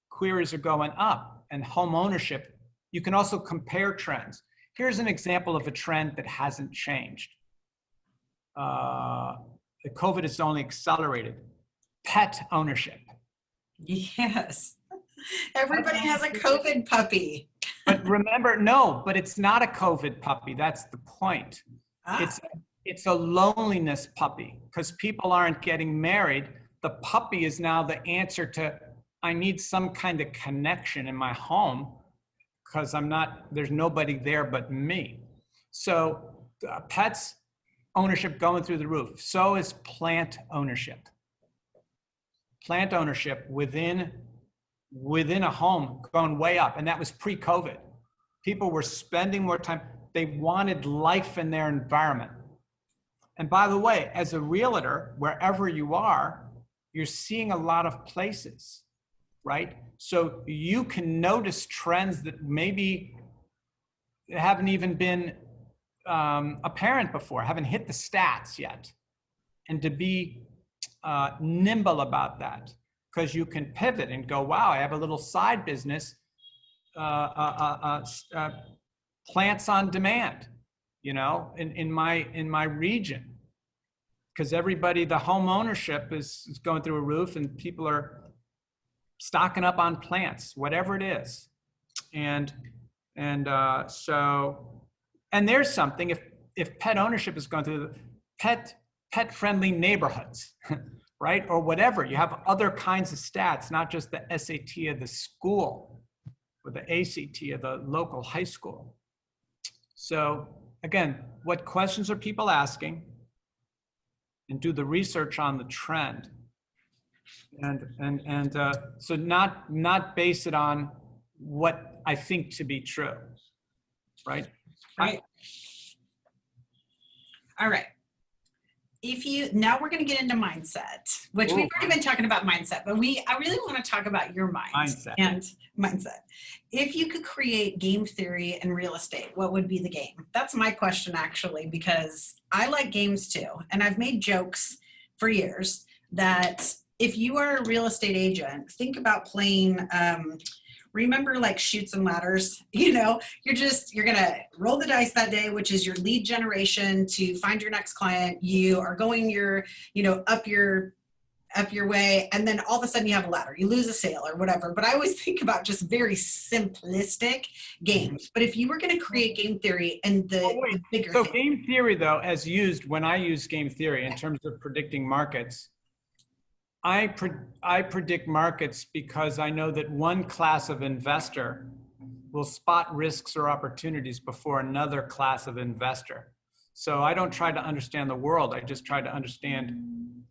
Speaker 2: queries are going up, and home ownership. You can also compare trends. Here's an example of a trend that hasn't changed. The COVID has only accelerated. Pet ownership.
Speaker 1: Yes. Everybody has a COVID puppy.
Speaker 2: But remember, but it's not a COVID puppy. That's the point. It's a loneliness puppy because people aren't getting married. The puppy is now the answer to, I need some kind of connection in my home because there's nobody there but me. So pets ownership going through the roof. So is plant ownership. Plant ownership within a home going way up. And that was pre-COVID. People were spending more time. They wanted life in their environment. And by the way, as a realtor, wherever you are, you're seeing a lot of places, right? So you can notice trends that maybe haven't even been apparent before, haven't hit the stats yet. And to be nimble about that, because you can pivot and go, wow, I have a little side business, plants on demand, in my region. Because the home ownership is going through a roof and people are stocking up on plants, whatever it is. And there's something, if pet ownership is going through pet-friendly neighborhoods, right? Or whatever, you have other kinds of stats, not just the SAT of the school or the ACT of the local high school. So again, what questions are people asking? and do the research on the trend. So not base it on what I think to be true, right?
Speaker 1: Right. All right. Now we're going to get into mindset, which we've already been talking about mindset, but I really want to talk about your mind and mindset. If you could create game theory in real estate, what would be the game? That's my question, actually, because I like games too. And I've made jokes for years that if you are a real estate agent, think about playing, remember like Chutes and Ladders, you're going to roll the dice that day, which is your lead generation to find your next client. You are going up your way. And then all of a sudden you have a ladder, you lose a sale or whatever. But I always think about just very simplistic games. But if you were going to create game theory and the bigger
Speaker 2: So
Speaker 1: thing.
Speaker 2: game theory though, when I use game theory in terms of predicting markets, I predict markets because I know that one class of investor will spot risks or opportunities before another class of investor. So I don't try to understand the world. I just try to understand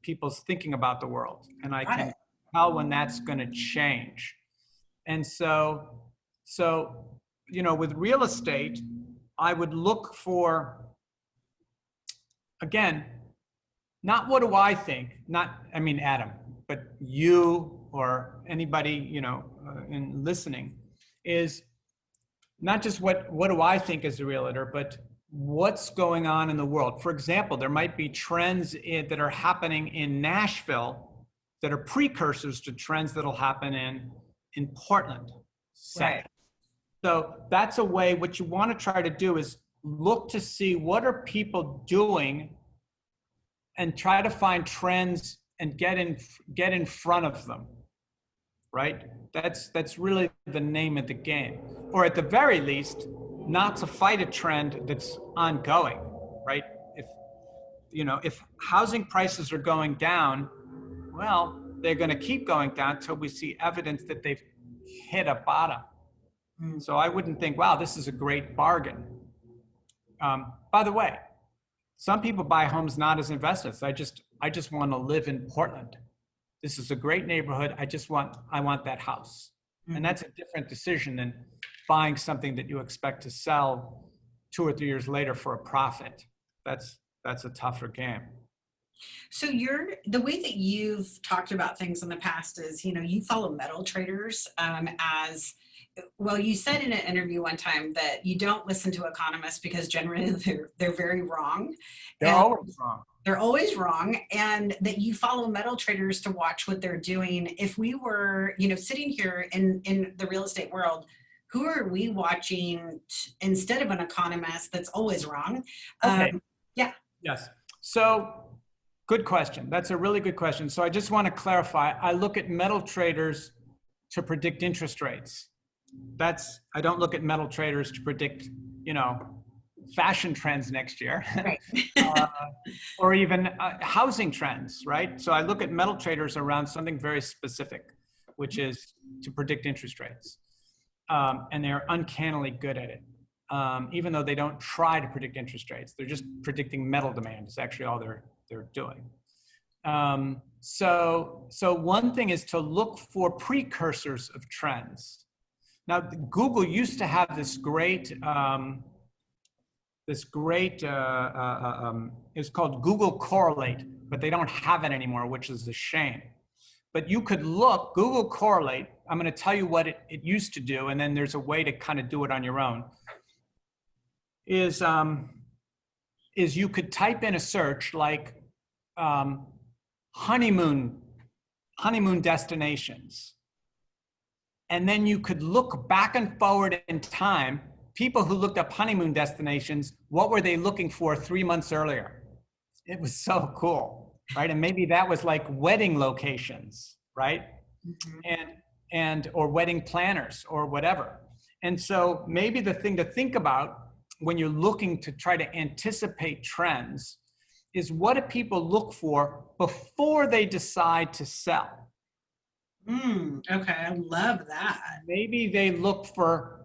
Speaker 2: people's thinking about the world. And I can tell when that's going to change. And so, with real estate, I would look for, again, not what do I think, Adam, but you or anybody, in listening, is not just what do I think as a realtor, but what's going on in the world. For example, there might be trends that are happening in Nashville that are precursors to trends that'll happen in Portland.
Speaker 1: Right.
Speaker 2: So that's a way. What you want to try to do is look to see what are people doing and try to find trends and get in front of them, right? That's really the name of the game. Or at the very least, not to fight a trend that's ongoing, right? If housing prices are going down, well, they're going to keep going down until we see evidence that they've hit a bottom. So I wouldn't think, wow, this is a great bargain. By the way, some people buy homes not as investments. I just want to live in Portland. This is a great neighborhood. I want that house. And that's a different decision than buying something that you expect to sell 2 or 3 years later for a profit. That's a tougher game.
Speaker 1: So the way that you've talked about things in the past is, you follow metal traders as well. You said in an interview one time that you don't listen to economists because generally they're very wrong.
Speaker 2: They're always wrong.
Speaker 1: They're always wrong, and that you follow metal traders to watch what they're doing. If we were, sitting here in the real estate world, who are we watching instead of an economist that's always wrong?
Speaker 2: Okay.
Speaker 1: Yeah.
Speaker 2: Yes. So good question. That's a really good question. So I just want to clarify. I look at metal traders to predict interest rates. I don't look at metal traders to predict, fashion trends next year,
Speaker 1: Right.
Speaker 2: or even housing trends, right? So I look at metal traders around something very specific, which is to predict interest rates. And they're uncannily good at it. Even though they don't try to predict interest rates, they're just predicting metal demand is actually all they're doing. So one thing is to look for precursors of trends. Now, Google used to have this great, it's called Google Correlate, but they don't have it anymore, which is a shame. But you could look, Google Correlate, I'm going to tell you what it used to do, and then there's a way to kind of do it on your own, is you could type in a search like honeymoon destinations. And then you could look back and forward in time, people who looked up honeymoon destinations, what were they looking for 3 months earlier? It was so cool, right? And maybe that was like wedding locations, right? Mm-hmm. Or wedding planners or whatever. And so maybe the thing to think about when you're looking to try to anticipate trends is what do people look for before they decide to sell?
Speaker 1: Okay, I love that.
Speaker 2: Maybe they look for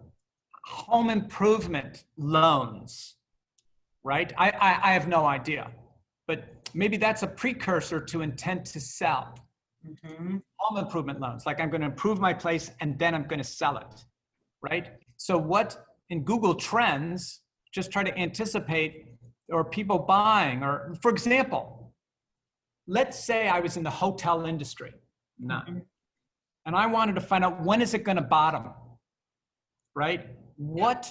Speaker 2: home improvement loans, right? I have no idea. But maybe that's a precursor to intent to sell.
Speaker 1: Mm-hmm.
Speaker 2: Home improvement loans, like I'm going to improve my place and then I'm going to sell it, right? So what in Google Trends, just try to anticipate, or people buying, or for example, let's say I was in the hotel industry,
Speaker 1: Mm-hmm.
Speaker 2: and I wanted to find out when is it going to bottom, right? What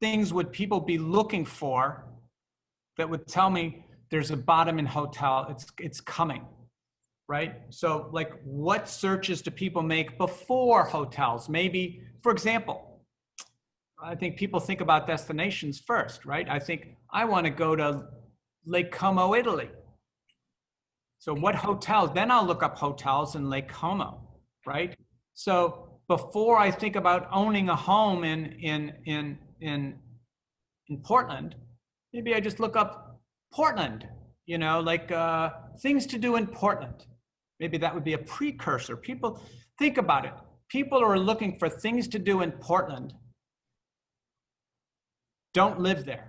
Speaker 2: things would people be looking for that would tell me there's a bottom in hotel, it's coming, right? So like what searches do people make before hotels? Maybe, for example, I think people think about destinations first, right? I think I want to go to Lake Como, Italy. So what hotels? Then I'll look up hotels in Lake Como, right? So before I think about owning a home in Portland, maybe I just look up Portland, you know, like things to do in Portland. Maybe that would be a precursor. People think about it. People are looking for things to do in Portland. Don't live there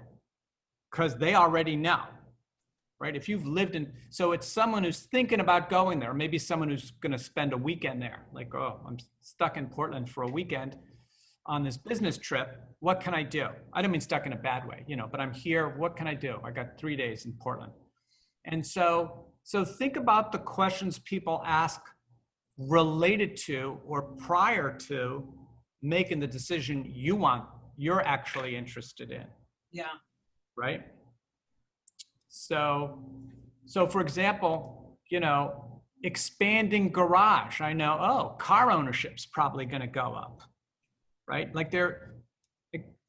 Speaker 2: because they already know, right? If you've lived in, so it's someone who's thinking about going there, maybe someone who's going to spend a weekend there. Like, oh, I'm stuck in Portland for a weekend on this business trip. What can I do? I don't mean stuck in a bad way, you know, but I'm here. What can I do? I got 3 days in Portland. And so think about the questions people ask related to or prior to making the decision you're actually interested in.
Speaker 1: Yeah.
Speaker 2: Right? So for example, you know, expanding garage. I know, oh, car ownership's probably going to go up, right? Like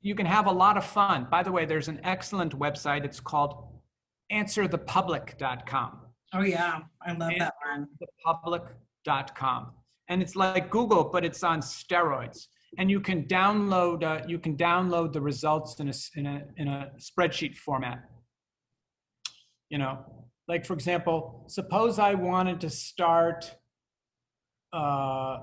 Speaker 2: you can have a lot of fun. By the way, there's an excellent website. It's called answerthepublic.com.
Speaker 1: Oh yeah, I love that one.
Speaker 2: Thepublic.com. And it's like Google, but it's on steroids. And you can download the results in a spreadsheet format. You know, like for example, suppose I wanted to start a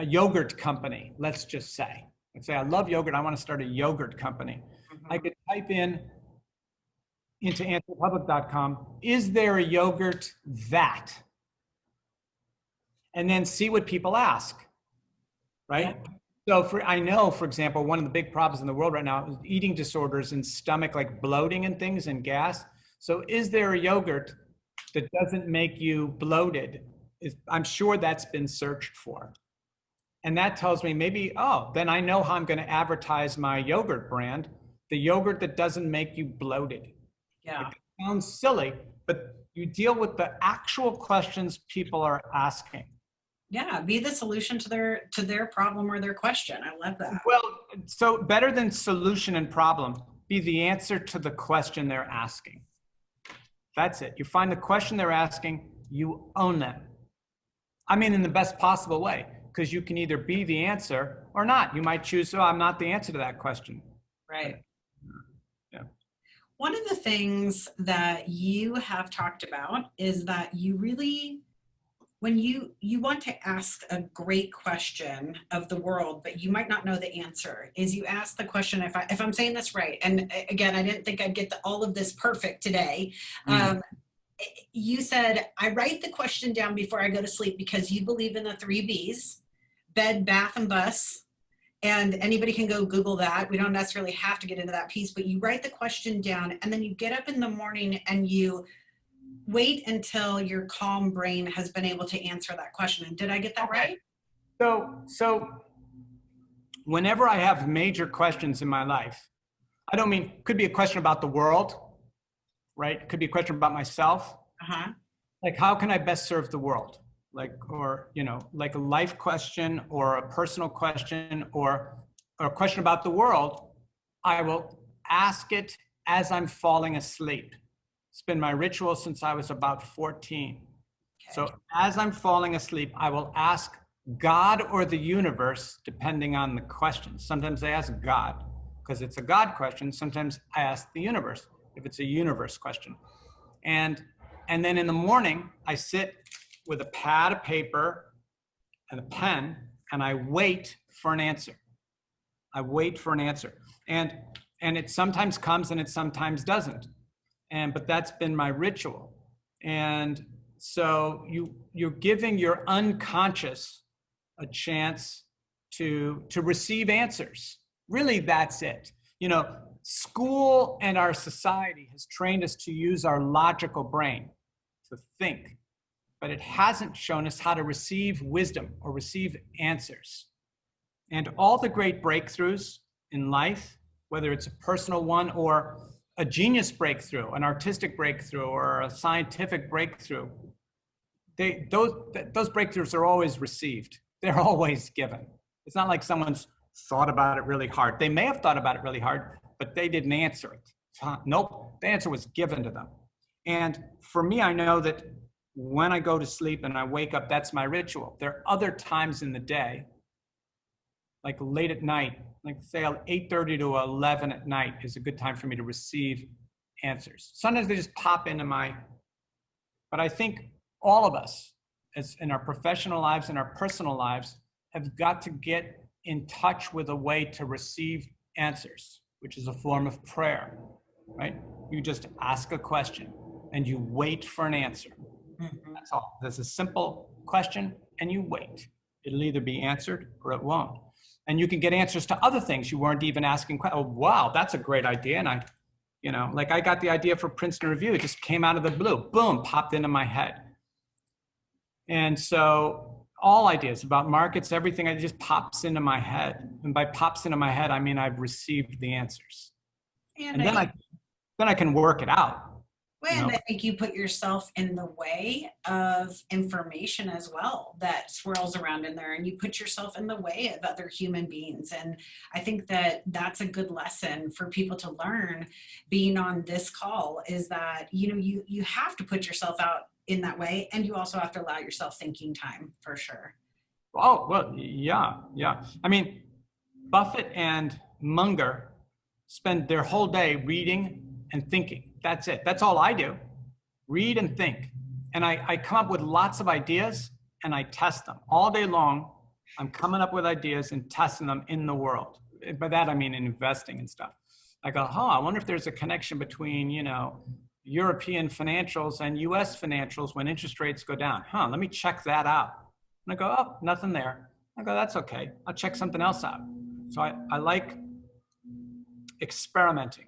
Speaker 2: yogurt company. Let's just say, I love yogurt. I want to start a yogurt company. Mm-hmm. I could type into answerthepublic.com, is there a yogurt that? And then see what people ask, right? Yeah. So I know, for example, one of the big problems in the world right now is eating disorders and stomach, like bloating and things and gas. So is there a yogurt that doesn't make you bloated? I'm sure that's been searched for. And that tells me maybe, oh, then I know how I'm going to advertise my yogurt brand, the yogurt that doesn't make you bloated.
Speaker 1: Yeah.
Speaker 2: It sounds silly, but you deal with the actual questions people are asking.
Speaker 1: Yeah, be the solution to their problem or their question. I love that.
Speaker 2: Well, so better than solution and problem, be the answer to the question they're asking. That's it. You find the question they're asking, you own them. I mean, in the best possible way, because you can either be the answer or not. You might choose, oh, I'm not the answer to that question.
Speaker 1: Right.
Speaker 2: Yeah.
Speaker 1: One of the things that you have talked about is that you really, when you want to ask a great question of the world, but you might not know the answer, is you ask the question, if I'm saying this right, and again, I didn't think I'd get all of this perfect today. You said, I write the question down before I go to sleep because you believe in the 3 Bs, bed, bath, and bus. And anybody can go Google that. We don't necessarily have to get into that piece, but you write the question down and then you get up in the morning and you wait until your calm brain has been able to answer that question. And did I get that right?
Speaker 2: So whenever I have major questions in my life, I don't mean, could be a question about the world, right? Could be a question about myself.
Speaker 1: Uh-huh.
Speaker 2: Like, how can I best serve the world? Like, or, you know, like a life question or a personal question or a question about the world, I will ask it as I'm falling asleep. It's been my ritual since I was about 14. Okay. So as I'm falling asleep, I will ask God or the universe, depending on the question. Sometimes I ask God because it's a God question. Sometimes I ask the universe if it's a universe question. And then in the morning, I sit with a pad of paper and a pen, and I wait for an answer. I wait for an answer. And it sometimes comes and it sometimes doesn't. but that's been my ritual. And so you're giving your unconscious a chance to receive answers. Really, that's it. You know, school and our society has trained us to use our logical brain to think, but it hasn't shown us how to receive wisdom or receive answers. And all the great breakthroughs in life, whether it's a personal one or a genius breakthrough, an artistic breakthrough, or a scientific breakthrough, those breakthroughs are always received. They're always given. It's not like someone's thought about it really hard. They may have thought about it really hard, but they didn't answer it. Nope, the answer was given to them. And for me, I know that when I go to sleep and I wake up, that's my ritual. There are other times in the day, like late at night, like say 8:30 to 11 at night is a good time for me to receive answers. Sometimes they just pop into but I think all of us, as in our professional lives and our personal lives, have got to get in touch with a way to receive answers, which is a form of prayer, right? You just ask a question and you wait for an answer. That's all. There's a simple question and you wait. It'll either be answered or it won't. And you can get answers to other things you weren't even asking. Oh, wow, that's a great idea. And I got the idea for Princeton Review. It just came out of the blue. Boom, popped into my head. And so all ideas about markets, everything, it just pops into my head. And by pops into my head, I mean I've received the answers. And then I can work it out.
Speaker 1: And I think you put yourself in the way of information as well that swirls around in there, and you put yourself in the way of other human beings. And I think that that's a good lesson for people to learn being on this call, is that, you have to put yourself out in that way, and you also have to allow yourself thinking time, for sure.
Speaker 2: Oh, well, yeah. I mean, Buffett and Munger spend their whole day reading and thinking. That's it. That's all I do. Read and think. And I come up with lots of ideas and I test them all day long. I'm coming up with ideas and testing them in the world. By that, I mean in investing and stuff. I go, I wonder if there's a connection between, European financials and US financials when interest rates go down. Let me check that out. And I go, oh, nothing there. I go, that's okay. I'll check something else out. So I like experimenting.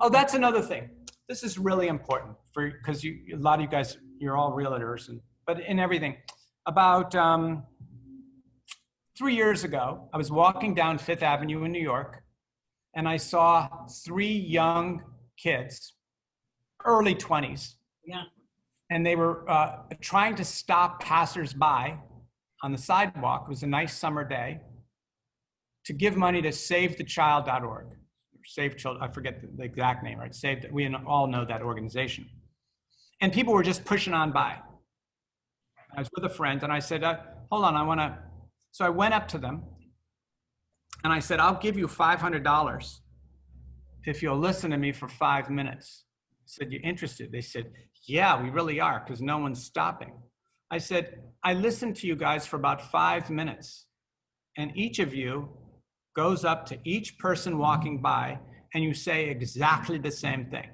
Speaker 2: Oh, that's another thing. This is really important because a lot of you guys, you're all realtors, but in everything. About 3 years ago, I was walking down Fifth Avenue in New York, and I saw 3 young kids, early 20s.
Speaker 1: Yeah. And
Speaker 2: they were trying to stop passersby on the sidewalk. It was a nice summer day, to give money to SaveTheChild.org. Save Children, I forget the exact name, right? We all know that organization. And people were just pushing on by. I was with a friend and I said, hold on, so I went up to them and I said, I'll give you $500 if you'll listen to me for 5 minutes. I said, you interested? They said, yeah, we really are, because no one's stopping. I said, I listened to you guys for about 5 minutes, and each of you goes up to each person walking by and you say exactly the same thing.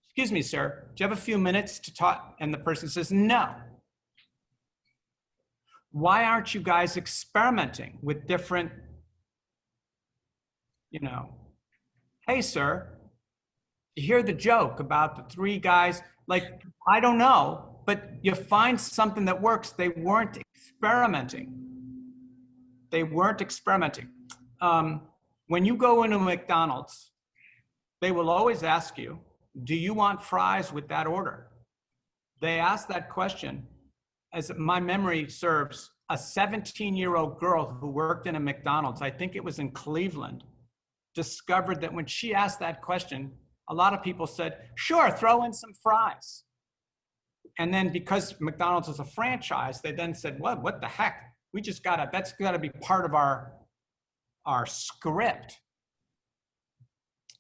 Speaker 2: Excuse me, sir, do you have a few minutes to talk? And the person says, no. Why aren't you guys experimenting with different, hey, sir, you hear the joke about the 3 guys, like, I don't know, but you find something that works. They weren't experimenting. When you go into McDonald's, they will always ask you, do you want fries with that order? They ask that question, as my memory serves, a 17-year-old girl who worked in a McDonald's, I think it was in Cleveland, discovered that when she asked that question, a lot of people said, sure, throw in some fries. And then because McDonald's is a franchise, they then said, what the heck? That's gotta be part of our script.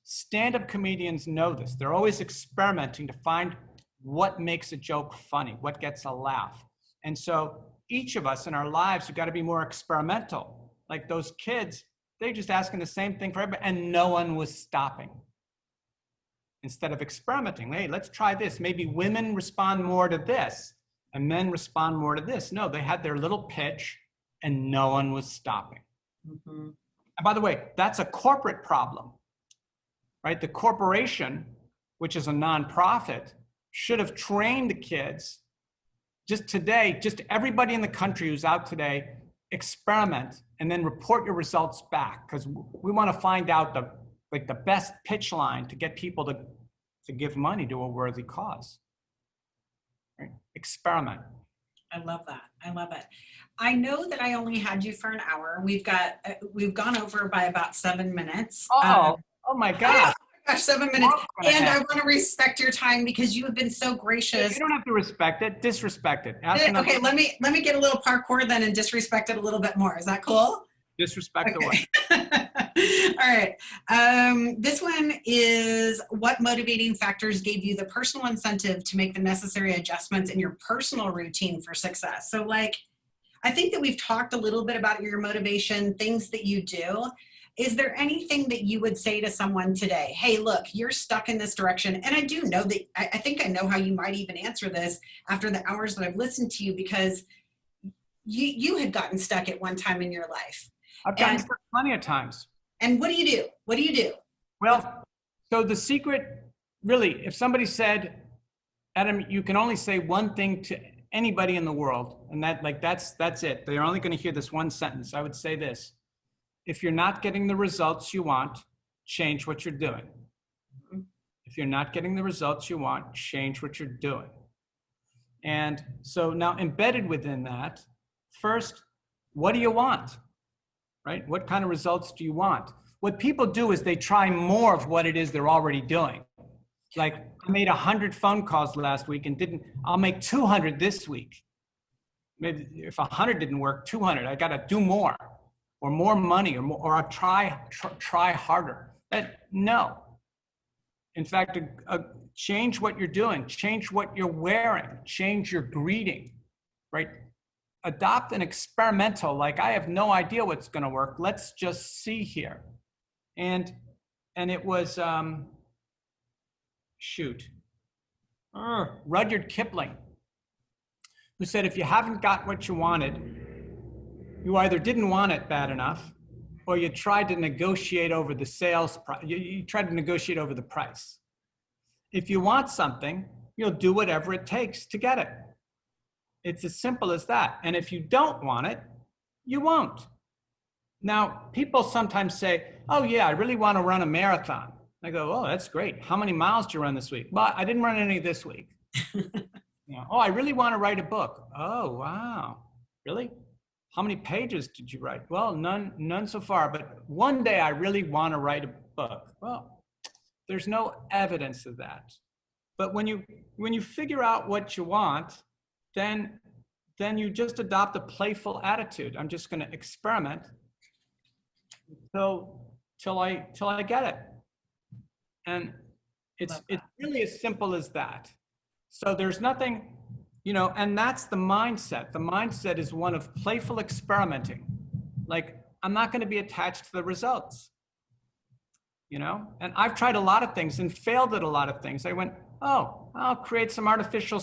Speaker 2: Stand-up comedians know this. They're always experimenting to find what makes a joke funny, what gets a laugh. And so each of us in our lives have got to be more experimental. Like those kids, they're just asking the same thing for everybody, and no one was stopping. instead of experimenting. Hey, let's try this. Maybe women respond more to this and men respond more to this. No, they had their little pitch and no one was stopping.
Speaker 1: Mm-hmm.
Speaker 2: And by the way, that's a corporate problem, right? The corporation, which is a nonprofit, should have trained the kids. Just today, just everybody in the country who's out today, experiment and then report your results back, because we want to find out the best pitch line to get people to give money to a worthy cause. Right? Experiment.
Speaker 1: I love that. I love it. I know that I only had you for an hour. We've gone over by about 7 minutes.
Speaker 2: Oh my God.
Speaker 1: Gosh, 7 minutes. And I want to respect your time because you have been so gracious.
Speaker 2: You don't have to respect it, disrespect it.
Speaker 1: Okay, let me get a little parkour then and disrespect it a little bit more. Is that cool?
Speaker 2: Disrespect
Speaker 1: okay.
Speaker 2: the way.
Speaker 1: All right. This one is, what motivating factors gave you the personal incentive to make the necessary adjustments in your personal routine for success? So like, I think that we've talked a little bit about your motivation, things that you do. Is there anything that you would say to someone today? Hey, look, you're stuck in this direction. And I do know that, I think I know how you might even answer this after the hours that I've listened to you, because you had gotten stuck at one time in your life.
Speaker 2: I've gotten stuck plenty of times.
Speaker 1: And what do you do? What do you do?
Speaker 2: Well, so the secret, really, if somebody said, Adam, you can only say one thing to anybody in the world, and that's it. They're only going to hear this one sentence. I would say this: if you're not getting the results you want, change what you're doing. If you're not getting the results you want, change what you're doing. And so now embedded within that, first, what do you want? Right? What kind of results do you want? What people do is they try more of what it is they're already doing. Like, I made 100 phone calls last week and I'll make 200 this week. Maybe if 100 didn't work, 200, I got to do more, or more money, or I'll try harder. No. In fact, change what you're doing, change what you're wearing, change your greeting, right? Adopt an experimental, like, I have no idea what's going to work. Let's just see here. And it was, Rudyard Kipling, who said, if you haven't got what you wanted, you either didn't want it bad enough, or you tried to negotiate over the sales price. You tried to negotiate over the price. If you want something, you'll do whatever it takes to get it. It's as simple as that. And if you don't want it, you won't. Now, people sometimes say, oh yeah, I really want to run a marathon. I go, oh, that's great. How many miles did you run this week? Well, I didn't run any this week. Oh, I really want to write a book. Oh, wow. Really? How many pages did you write? Well, none so far, but one day I really want to write a book. Well, there's no evidence of that. But when you figure out what you want, then you just adopt a playful attitude. I'm just going to experiment till I get it. And it's really as simple as that. So there's nothing, and that's the mindset. The mindset is one of playful experimenting. Like, I'm not going to be attached to the results, and I've tried a lot of things and failed at a lot of things. I went, oh, I'll create some artificial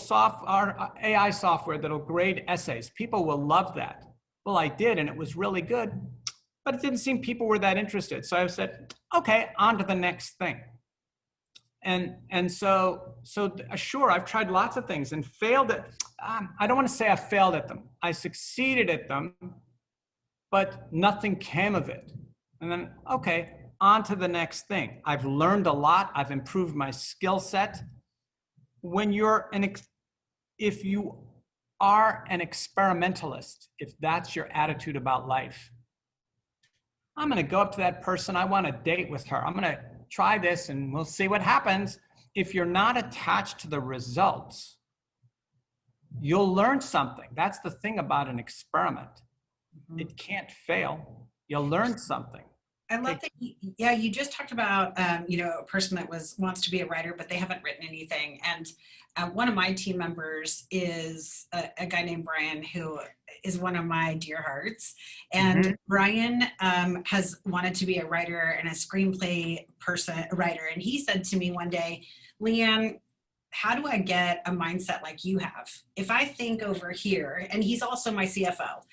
Speaker 2: AI software that'll grade essays. People will love that. Well, I did, and it was really good, but it didn't seem people were that interested. So I said, okay, on to the next thing. And so sure, I've tried lots of things and failed at, I don't want to say I failed at them. I succeeded at them, but nothing came of it. And then, okay, on to the next thing. I've learned a lot. I've improved my skill set. If you are an experimentalist, if that's your attitude about life, I'm going to go up to that person. I want to date with her. I'm going to try this and we'll see what happens. If you're not attached to the results, you'll learn something. That's the thing about an experiment. It can't fail. You'll learn something.
Speaker 1: I love that. Yeah, you just talked about, a person that wants to be a writer, but they haven't written anything. And one of my team members is a guy named Brian, who is one of my dear hearts. And Brian has wanted to be a writer and a screenplay writer. And he said to me one day, Leanne, how do I get a mindset like you have? If I think over here, and he's also my CFO,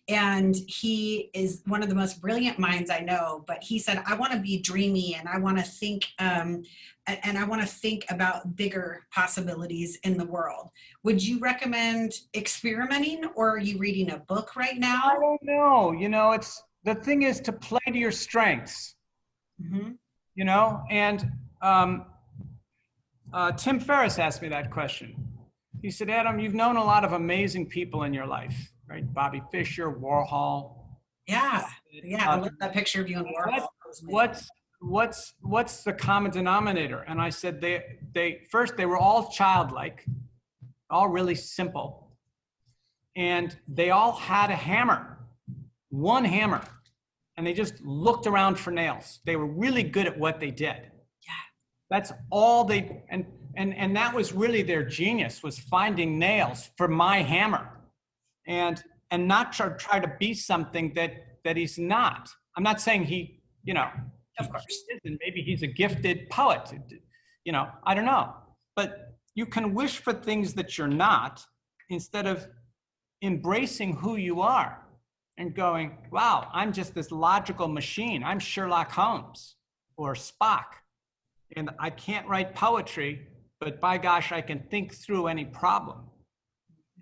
Speaker 1: and he is one of the most brilliant minds I know, but he said, I want to be dreamy and I want to think, and I want to think about bigger possibilities in the world. Would you recommend experimenting, or are you reading a book right now?
Speaker 2: I don't know. The thing is to play to your strengths, and Tim Ferris asked me that question. He said, Adam, you've known a lot of amazing people in your life, right? Bobby Fischer, Warhol.
Speaker 1: Yeah. I love that picture of you and Warhol.
Speaker 2: What's the common denominator? And I said, they were all childlike, all really simple. And they all had a hammer, one hammer. And they just looked around for nails. They were really good at what they did.
Speaker 1: Yeah.
Speaker 2: That's all and that was really their genius, was finding nails for my hammer, and not try to be something that he's not. I'm not saying he,
Speaker 1: of course,
Speaker 2: isn't. Maybe he's a gifted poet, I don't know. But you can wish for things that you're not, instead of embracing who you are and going, wow, I'm just this logical machine. I'm Sherlock Holmes or Spock, and I can't write poetry, but by gosh, I can think through any problem.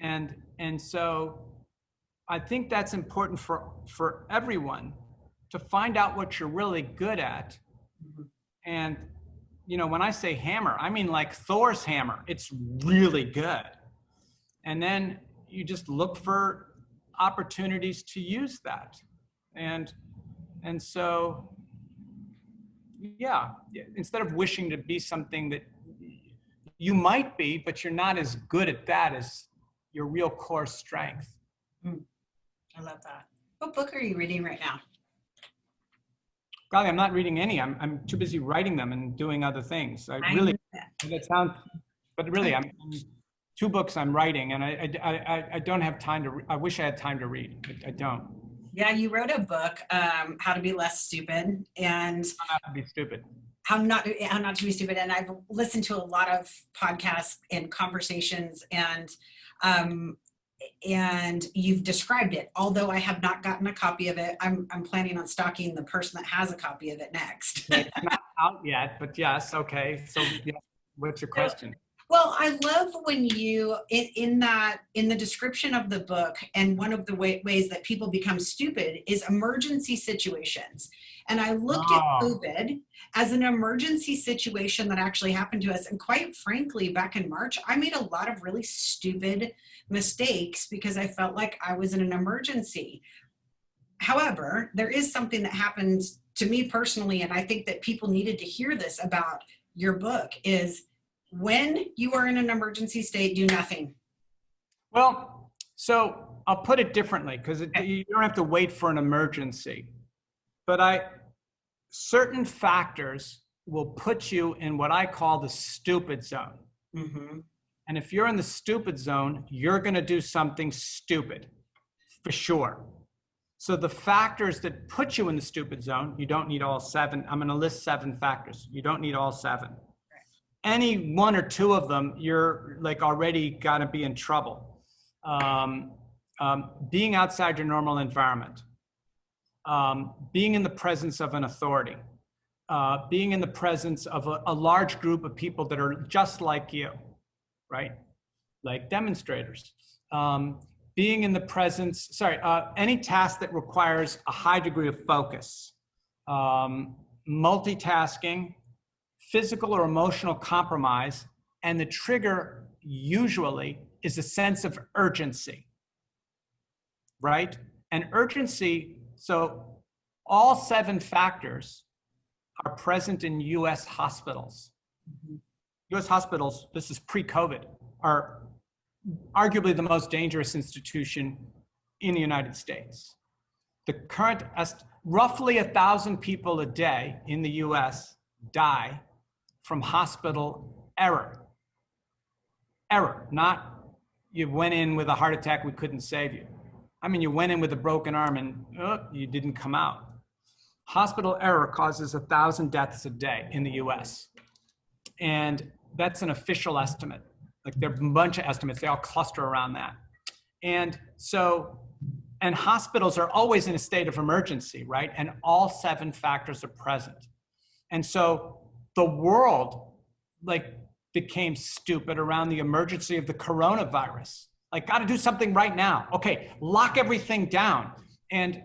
Speaker 2: And so I think that's important for everyone, to find out what you're really good at. And, when I say hammer, I mean like Thor's hammer. It's really good. And then you just look for opportunities to use that. And so, yeah, instead of wishing to be something that you might be, but you're not as good at that as your real core strength.
Speaker 1: I love that. What book are you reading right now?
Speaker 2: Golly, I'm not reading any. I'm too busy writing them and doing other things. That sounds, but really, I'm 2 books I'm writing, and I don't have time to. I wish I had time to read. I don't.
Speaker 1: Yeah, you wrote a book, How to Be Less Stupid, and
Speaker 2: How not to be stupid.
Speaker 1: How not to be stupid. And I've listened to a lot of podcasts and conversations, and you've described it. Although I have not gotten a copy of it, I'm planning on stalking the person that has a copy of it next.
Speaker 2: It's not out yet, but yes, okay. So, what's your question?
Speaker 1: Well, I love when you, in the description of the book, and one of the ways that people become stupid is emergency situations. And I looked at COVID as an emergency situation that actually happened to us. And quite frankly, back in March, I made a lot of really stupid mistakes because I felt like I was in an emergency. However, there is something that happened to me personally, and I think that people needed to hear this about your book, is when you are in an emergency state, do nothing.
Speaker 2: Well, so I'll put it differently, because you don't have to wait for an emergency. But certain factors will put you in what I call the stupid zone. And if you're in the stupid zone, you're going to do something stupid, for sure. So the factors that put you in the stupid zone, you don't need all 7. I'm going to list 7 factors. You don't need all 7. Any 1 or 2 of them, you're like already going to be in trouble. Being outside your normal environment, being in the presence of an authority, being in the presence of a large group of people that are just like you, right? Like demonstrators. Being in the presence, any task that requires a high degree of focus, multitasking, physical or emotional compromise, and the trigger usually is a sense of urgency, right? And urgency, so all 7 factors are present in US hospitals. US hospitals, this is pre-COVID, are arguably the most dangerous institution in the United States. The current roughly 1,000 people a day in the US die from hospital error. Error, not you went in with a heart attack, we couldn't save you. I mean, you went in with a broken arm and you didn't come out. Hospital error causes 1,000 deaths a day in the US. And that's an official estimate. Like there are a bunch of estimates, they all cluster around that. And hospitals are always in a state of emergency, right? And all 7 factors are present. And so the world became stupid around the emergency of the coronavirus. Like, got to do something right now. Okay, lock everything down. And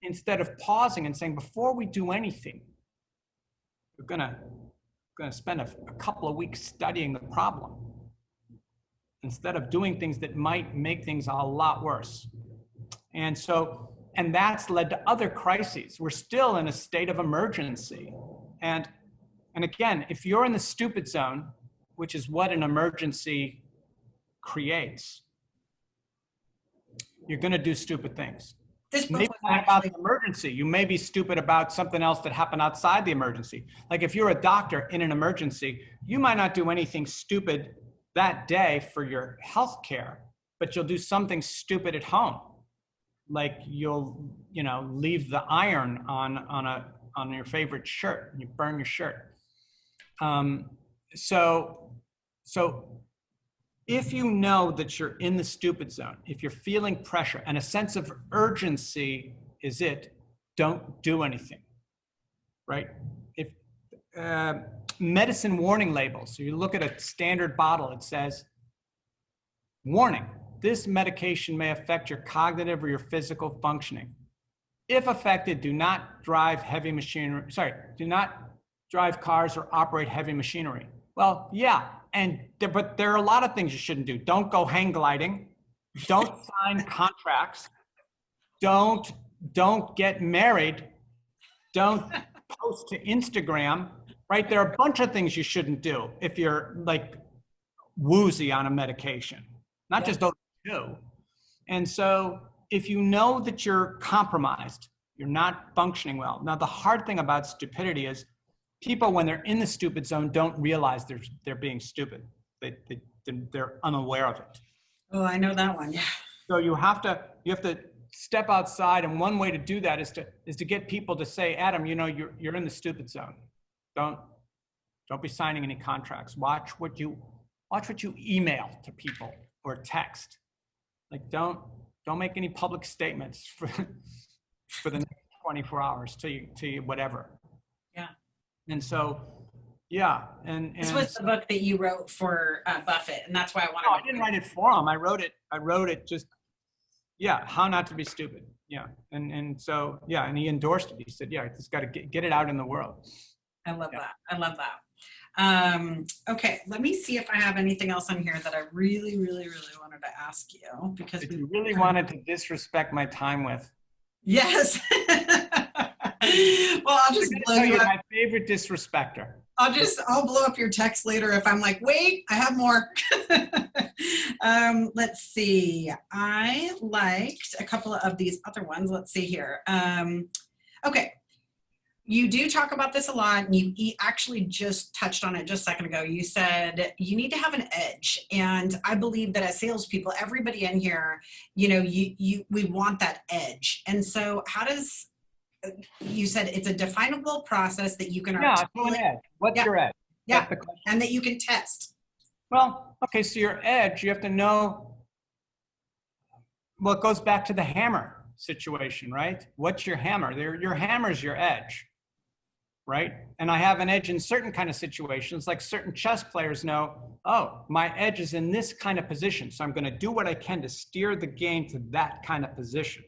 Speaker 2: instead of pausing and saying, before we do anything, we're gonna spend a couple of weeks studying the problem, instead of doing things that might make things a lot worse. And that's led to other crises. We're still in a state of emergency. And again, if you're in the stupid zone, which is what an emergency creates, you're going to do stupid things. Maybe not about the emergency. You may be stupid about something else that happened outside the emergency. Like if you're a doctor in an emergency, you might not do anything stupid that day for your health care, but you'll do something stupid at home. Like you'll, leave the iron on your favorite shirt and you burn your shirt. So if you know that you're in the stupid zone, if you're feeling pressure and a sense of urgency is it, don't do anything, right? If medicine warning labels, so you look at a standard bottle, it says, warning, this medication may affect your cognitive or your physical functioning. If affected, do not drive heavy machinery, do not drive cars or operate heavy machinery. Well, yeah, but there are a lot of things you shouldn't do. Don't go hang gliding. Don't sign contracts. Don't get married. Don't post to Instagram, right? There are a bunch of things you shouldn't do if you're like woozy on a medication, not just those two. And so if you know that you're compromised, you're not functioning well. Now, the hard thing about stupidity is people, when they're in the stupid zone, don't realize they're being stupid. They're unaware of it.
Speaker 1: Oh, I know that one. Yeah.
Speaker 2: So you have to step outside, and one way to do that is to get people to say, Adam, you're in the stupid zone. Don't be signing any contracts. Watch what you email to people or text. Like don't make any public statements for the next 24 hours till you whatever. Yeah. And so, yeah. And
Speaker 1: this was the book that you wrote for Buffett, and that's why I wanted.
Speaker 2: No, I didn't write it for him. I wrote it just, how not to be stupid. Yeah. And so, and he endorsed it. He said, it's got to get it out in the world.
Speaker 1: I love that. I love that. Okay, let me see if I have anything else on here that I really, really, really wanted to ask you, because
Speaker 2: you really wanted to disrespect my time with.
Speaker 1: Yes. Well, I'll just blow you up.
Speaker 2: My favorite disrespecter.
Speaker 1: I'll blow up your text later if I'm like, wait, I have more. Let's see. I liked a couple of these other ones. Let's see here. Okay. You do talk about this a lot, and you actually just touched on it just a second ago. You said you need to have an edge, and I believe that as salespeople, everybody in here, we want that edge. And so, how does you said it's a definable process that you can articulate?
Speaker 2: An edge. What's your edge?
Speaker 1: Yeah, and that you can test.
Speaker 2: Well, okay, so your edge, you have to know. Well, it goes back to the hammer situation, right? What's your hammer? Your hammer's your edge. Right? And I have an edge in certain kind of situations, like certain chess players know, oh, my edge is in this kind of position. So I'm going to do what I can to steer the game to that kind of position.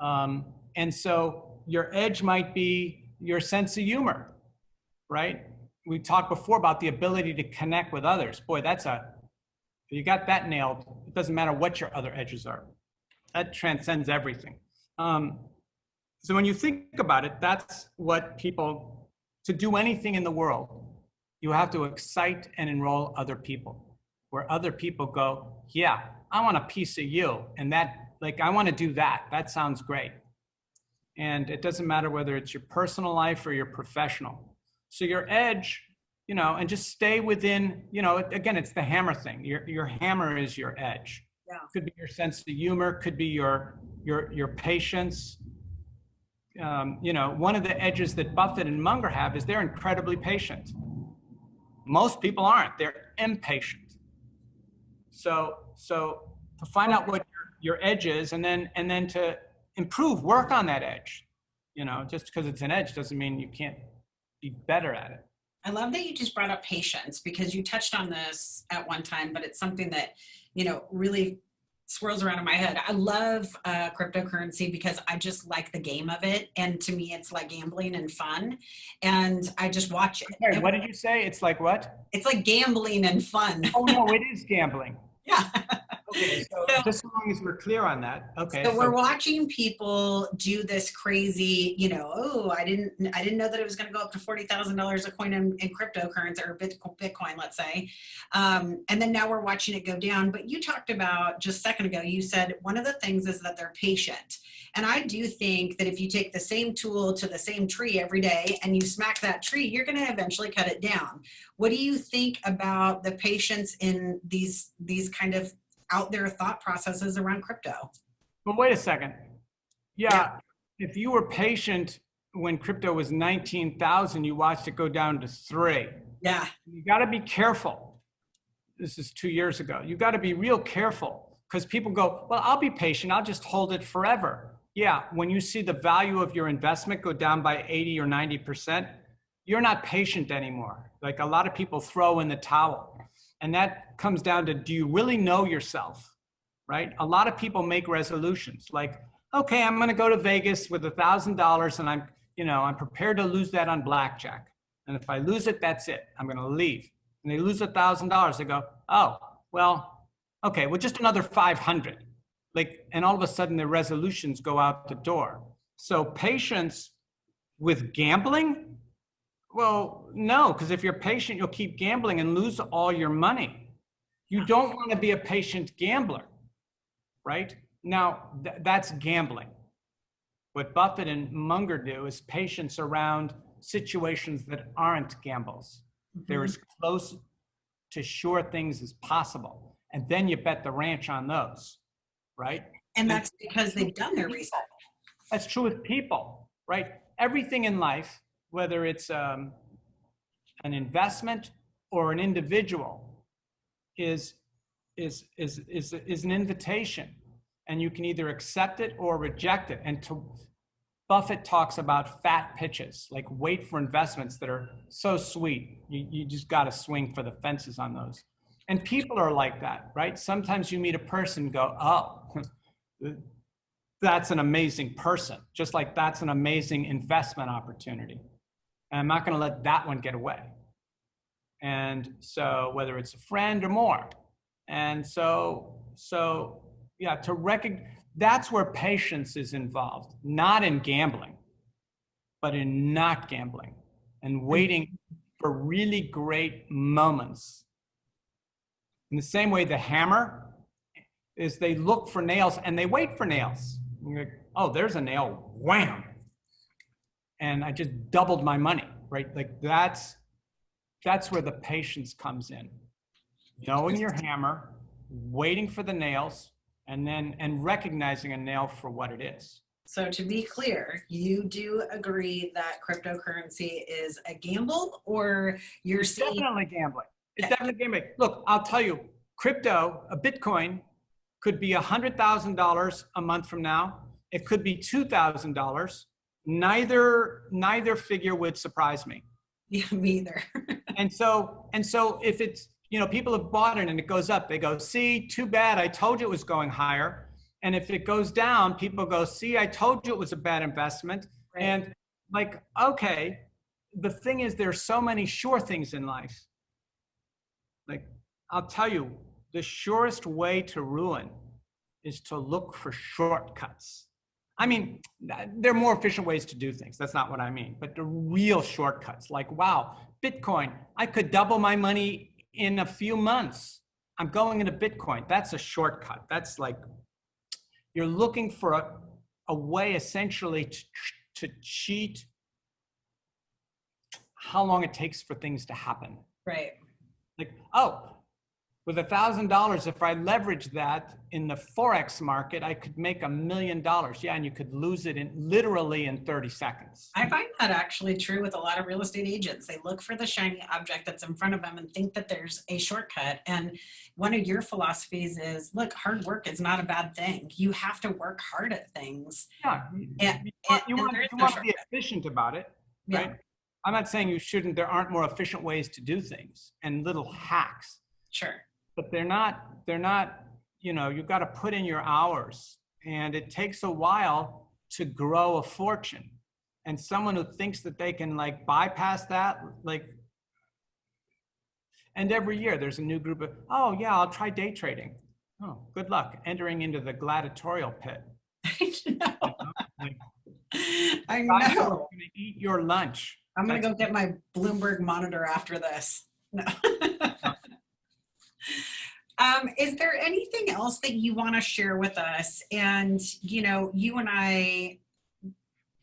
Speaker 2: And so your edge might be your sense of humor, right? We talked before about the ability to connect with others. Boy, you got that nailed. It doesn't matter what your other edges are. That transcends everything. So when you think about it, that's what to do anything in the world, you have to excite and enroll other people, where other people go, yeah, I want a piece of you. And that, I want to do that. That sounds great. And it doesn't matter whether it's your personal life or your professional. So your edge, you know, and just stay within, you know, again, it's the hammer thing. Your hammer is your edge.
Speaker 1: Yeah.
Speaker 2: Could be your sense of humor, could be your patience. You know, one of the edges that Buffett and Munger have is they're incredibly patient. Most people aren't. They're impatient. So to find out what your edge is, and then to improve, work on that edge. You know, just because it's an edge doesn't mean you can't be better at it.
Speaker 1: I love that you just brought up patience, because you touched on this at one time, but it's something that, you know, really swirls around in my head. I love cryptocurrency because I just like the game of it. And to me, it's like gambling and fun. And I just watch it.
Speaker 2: Sorry, what did you say? It's like what?
Speaker 1: It's like gambling and fun.
Speaker 2: Oh, no, it is gambling.
Speaker 1: Yeah.
Speaker 2: Okay, so just as long as we're clear on that. Okay.
Speaker 1: So we're watching people do this crazy, you know, oh, I didn't know that it was going to go up to $40,000 a coin in cryptocurrency or Bitcoin, let's say. And then now we're watching it go down. But you talked about just a second ago, you said one of the things is that they're patient. And I do think that if you take the same tool to the same tree every day and you smack that tree, you're going to eventually cut it down. What do you think about the patience in these kind of out there thought processes around crypto?
Speaker 2: But wait a second. Yeah. If you were patient when crypto was 19,000, you watched it go down to 3.
Speaker 1: Yeah.
Speaker 2: You got to be careful. This is 2 years ago. You got to be real careful, because people go, well, I'll be patient. I'll just hold it forever. Yeah. When you see the value of your investment go down by 80 or 90%, you're not patient anymore. Like, a lot of people throw in the towel. And that comes down to, do you really know yourself, right? A lot of people make resolutions like, okay, I'm going to go to Vegas with $1,000 and I'm prepared to lose that on blackjack. And if I lose it, that's it. I'm going to leave. And they lose $1,000. They go, oh, well, okay, well, just another 500. Like, and all of a sudden their resolutions go out the door. So patience with gambling? Well, no, because if you're patient, you'll keep gambling and lose all your money. You don't want to be a patient gambler, right? Now, that's gambling. What Buffett and Munger do is patience around situations that aren't gambles. Mm-hmm. They're as close to sure things as possible. And then you bet the ranch on those, right?
Speaker 1: And that's because they've done their research.
Speaker 2: That's true with people, right? Everything in life, whether it's an investment or an individual, is an invitation, and you can either accept it or reject it. And Buffett talks about fat pitches, like wait for investments that are so sweet. You just got to swing for the fences on those. And people are like that, right? Sometimes you meet a person and go, oh, that's an amazing person. Just like that's an amazing investment opportunity. And I'm not going to let that one get away. And so whether it's a friend or more. And so yeah, to recognize, that's where patience is involved, not in gambling, but in not gambling and waiting for really great moments. In the same way, the hammer is they look for nails and they wait for nails. And you're like, oh, there's a nail, wham. And I just doubled my money, right? Like that's where the patience comes in. Knowing your hammer, waiting for the nails, and recognizing a nail for what it is.
Speaker 1: So to be clear, you do agree that cryptocurrency is a gamble, or you're saying—
Speaker 2: Definitely gambling. It's definitely gambling. Look, I'll tell you, crypto, a Bitcoin could be $100,000 a month from now. It could be $2,000. Neither figure would surprise me.
Speaker 1: Yeah, me either.
Speaker 2: and so if it's, people have bought it and it goes up, they go, see, too bad, I told you it was going higher. And if it goes down, people go, see, I told you it was a bad investment. Right. And like, okay, the thing is, there's so many sure things in life. Like, I'll tell you, the surest way to ruin is to look for shortcuts. I mean, there are more efficient ways to do things. That's not what I mean. But the real shortcuts, like, wow, Bitcoin, I could double my money in a few months. I'm going into Bitcoin. That's a shortcut. That's like, you're looking for a way essentially to cheat how long it takes for things to happen.
Speaker 1: Right.
Speaker 2: Like, oh, with $1,000, if I leverage that in the Forex market, I could make $1 million. Yeah, and you could lose it literally in 30 seconds.
Speaker 1: I find that actually true with a lot of real estate agents. They look for the shiny object that's in front of them and think that there's a shortcut. And one of your philosophies is, look, hard work is not a bad thing. You have to work hard at things.
Speaker 2: Yeah, you want to be efficient about it, right? Yeah. I'm not saying you shouldn't. There aren't more efficient ways to do things and little hacks.
Speaker 1: Sure.
Speaker 2: But they're not, you've got to put in your hours, and it takes a while to grow a fortune. And someone who thinks that they can like bypass that, and every year there's a new group of, oh yeah, I'll try day trading. Oh, good luck entering into the gladiatorial pit.
Speaker 1: I know.
Speaker 2: You're going to eat your lunch.
Speaker 1: I'm going to go get my Bloomberg monitor after this. No. Is there anything else that you want to share with us? And, you and I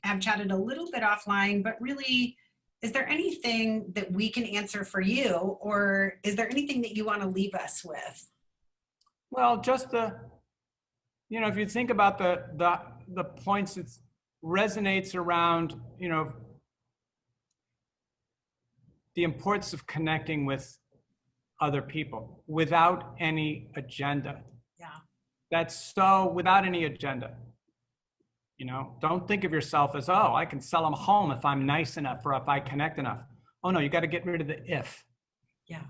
Speaker 1: have chatted a little bit offline, but really, is there anything that we can answer for you? Or is there anything that you want to leave us with?
Speaker 2: Well, just if you think about the points, it resonates around, the importance of connecting with other people without any agenda.
Speaker 1: Yeah.
Speaker 2: That's so without any agenda. Don't think of yourself as, oh, I can sell them a home if I'm nice enough or if I connect enough. Oh no, you got to get rid of the if.
Speaker 1: Yeah.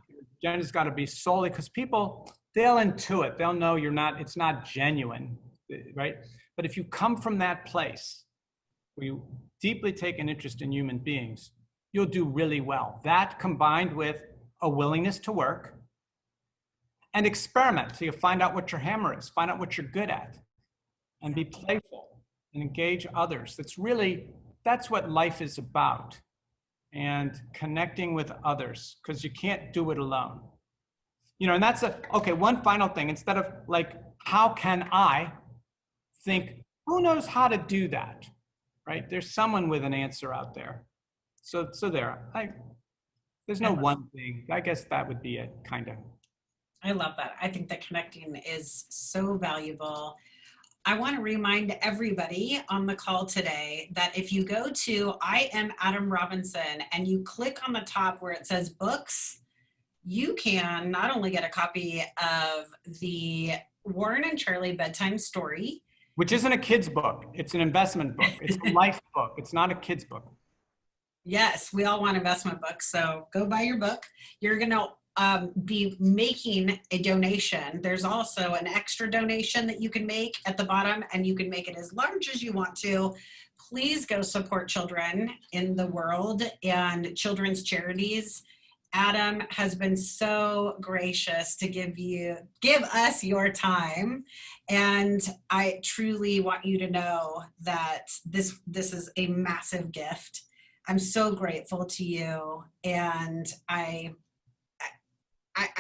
Speaker 2: Agenda's got to be solely because people, they'll intuit, they'll know it's not genuine, right? But if you come from that place where you deeply take an interest in human beings, you'll do really well. That combined with a willingness to work and experiment. So you find out what your hammer is, find out what you're good at, and be playful and engage others. That's what life is about. And connecting with others, because you can't do it alone. And that's one final thing. Instead of how can I think, who knows how to do that, right? There's someone with an answer out there. So there's no one thing. I guess that would be it, kind of.
Speaker 1: I love that. I think that connecting is so valuable. I want to remind everybody on the call today that if you go to I Am Adam Robinson and you click on the top where it says books, you can not only get a copy of the Warren and Charlie bedtime story,
Speaker 2: which isn't a kid's book. It's an investment book. It's a life book. It's not a kid's book.
Speaker 1: Yes, we all want investment books. So go buy your book. You're going to be making a donation. There's also an extra donation that you can make at the bottom, and you can make it as large as you want to. Please go support children in the world and children's charities. Adam has been so gracious to give us your time. And I truly want you to know that this is a massive gift. I'm so grateful to you, and I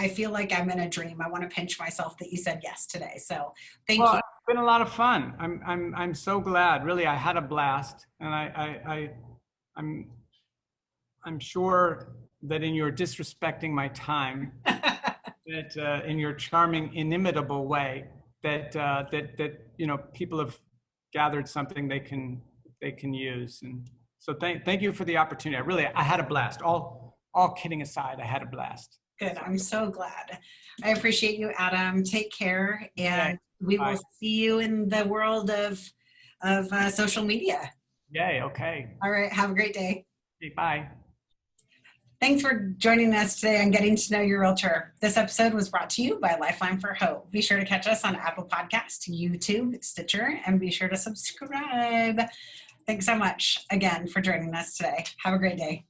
Speaker 1: feel like I'm in a dream. I want to pinch myself that you said yes today. So thank you.
Speaker 2: It's been a lot of fun. I'm so glad. Really, I had a blast, and I'm sure that in your disrespecting my time, that in your charming, inimitable way, that people have gathered something they can use. And so thank you for the opportunity. I had a blast. All kidding aside, I had a blast.
Speaker 1: Good. I'm so glad. I appreciate you, Adam. Take care, and we will see you in the world of social media.
Speaker 2: Yay. Okay.
Speaker 1: All right. Have a great day.
Speaker 2: Okay, bye.
Speaker 1: Thanks for joining us today on Getting to Know Your Realtor. This episode was brought to you by Lifeline for Hope. Be sure to catch us on Apple Podcasts, YouTube, Stitcher, and be sure to subscribe. Thanks so much again for joining us today. Have a great day.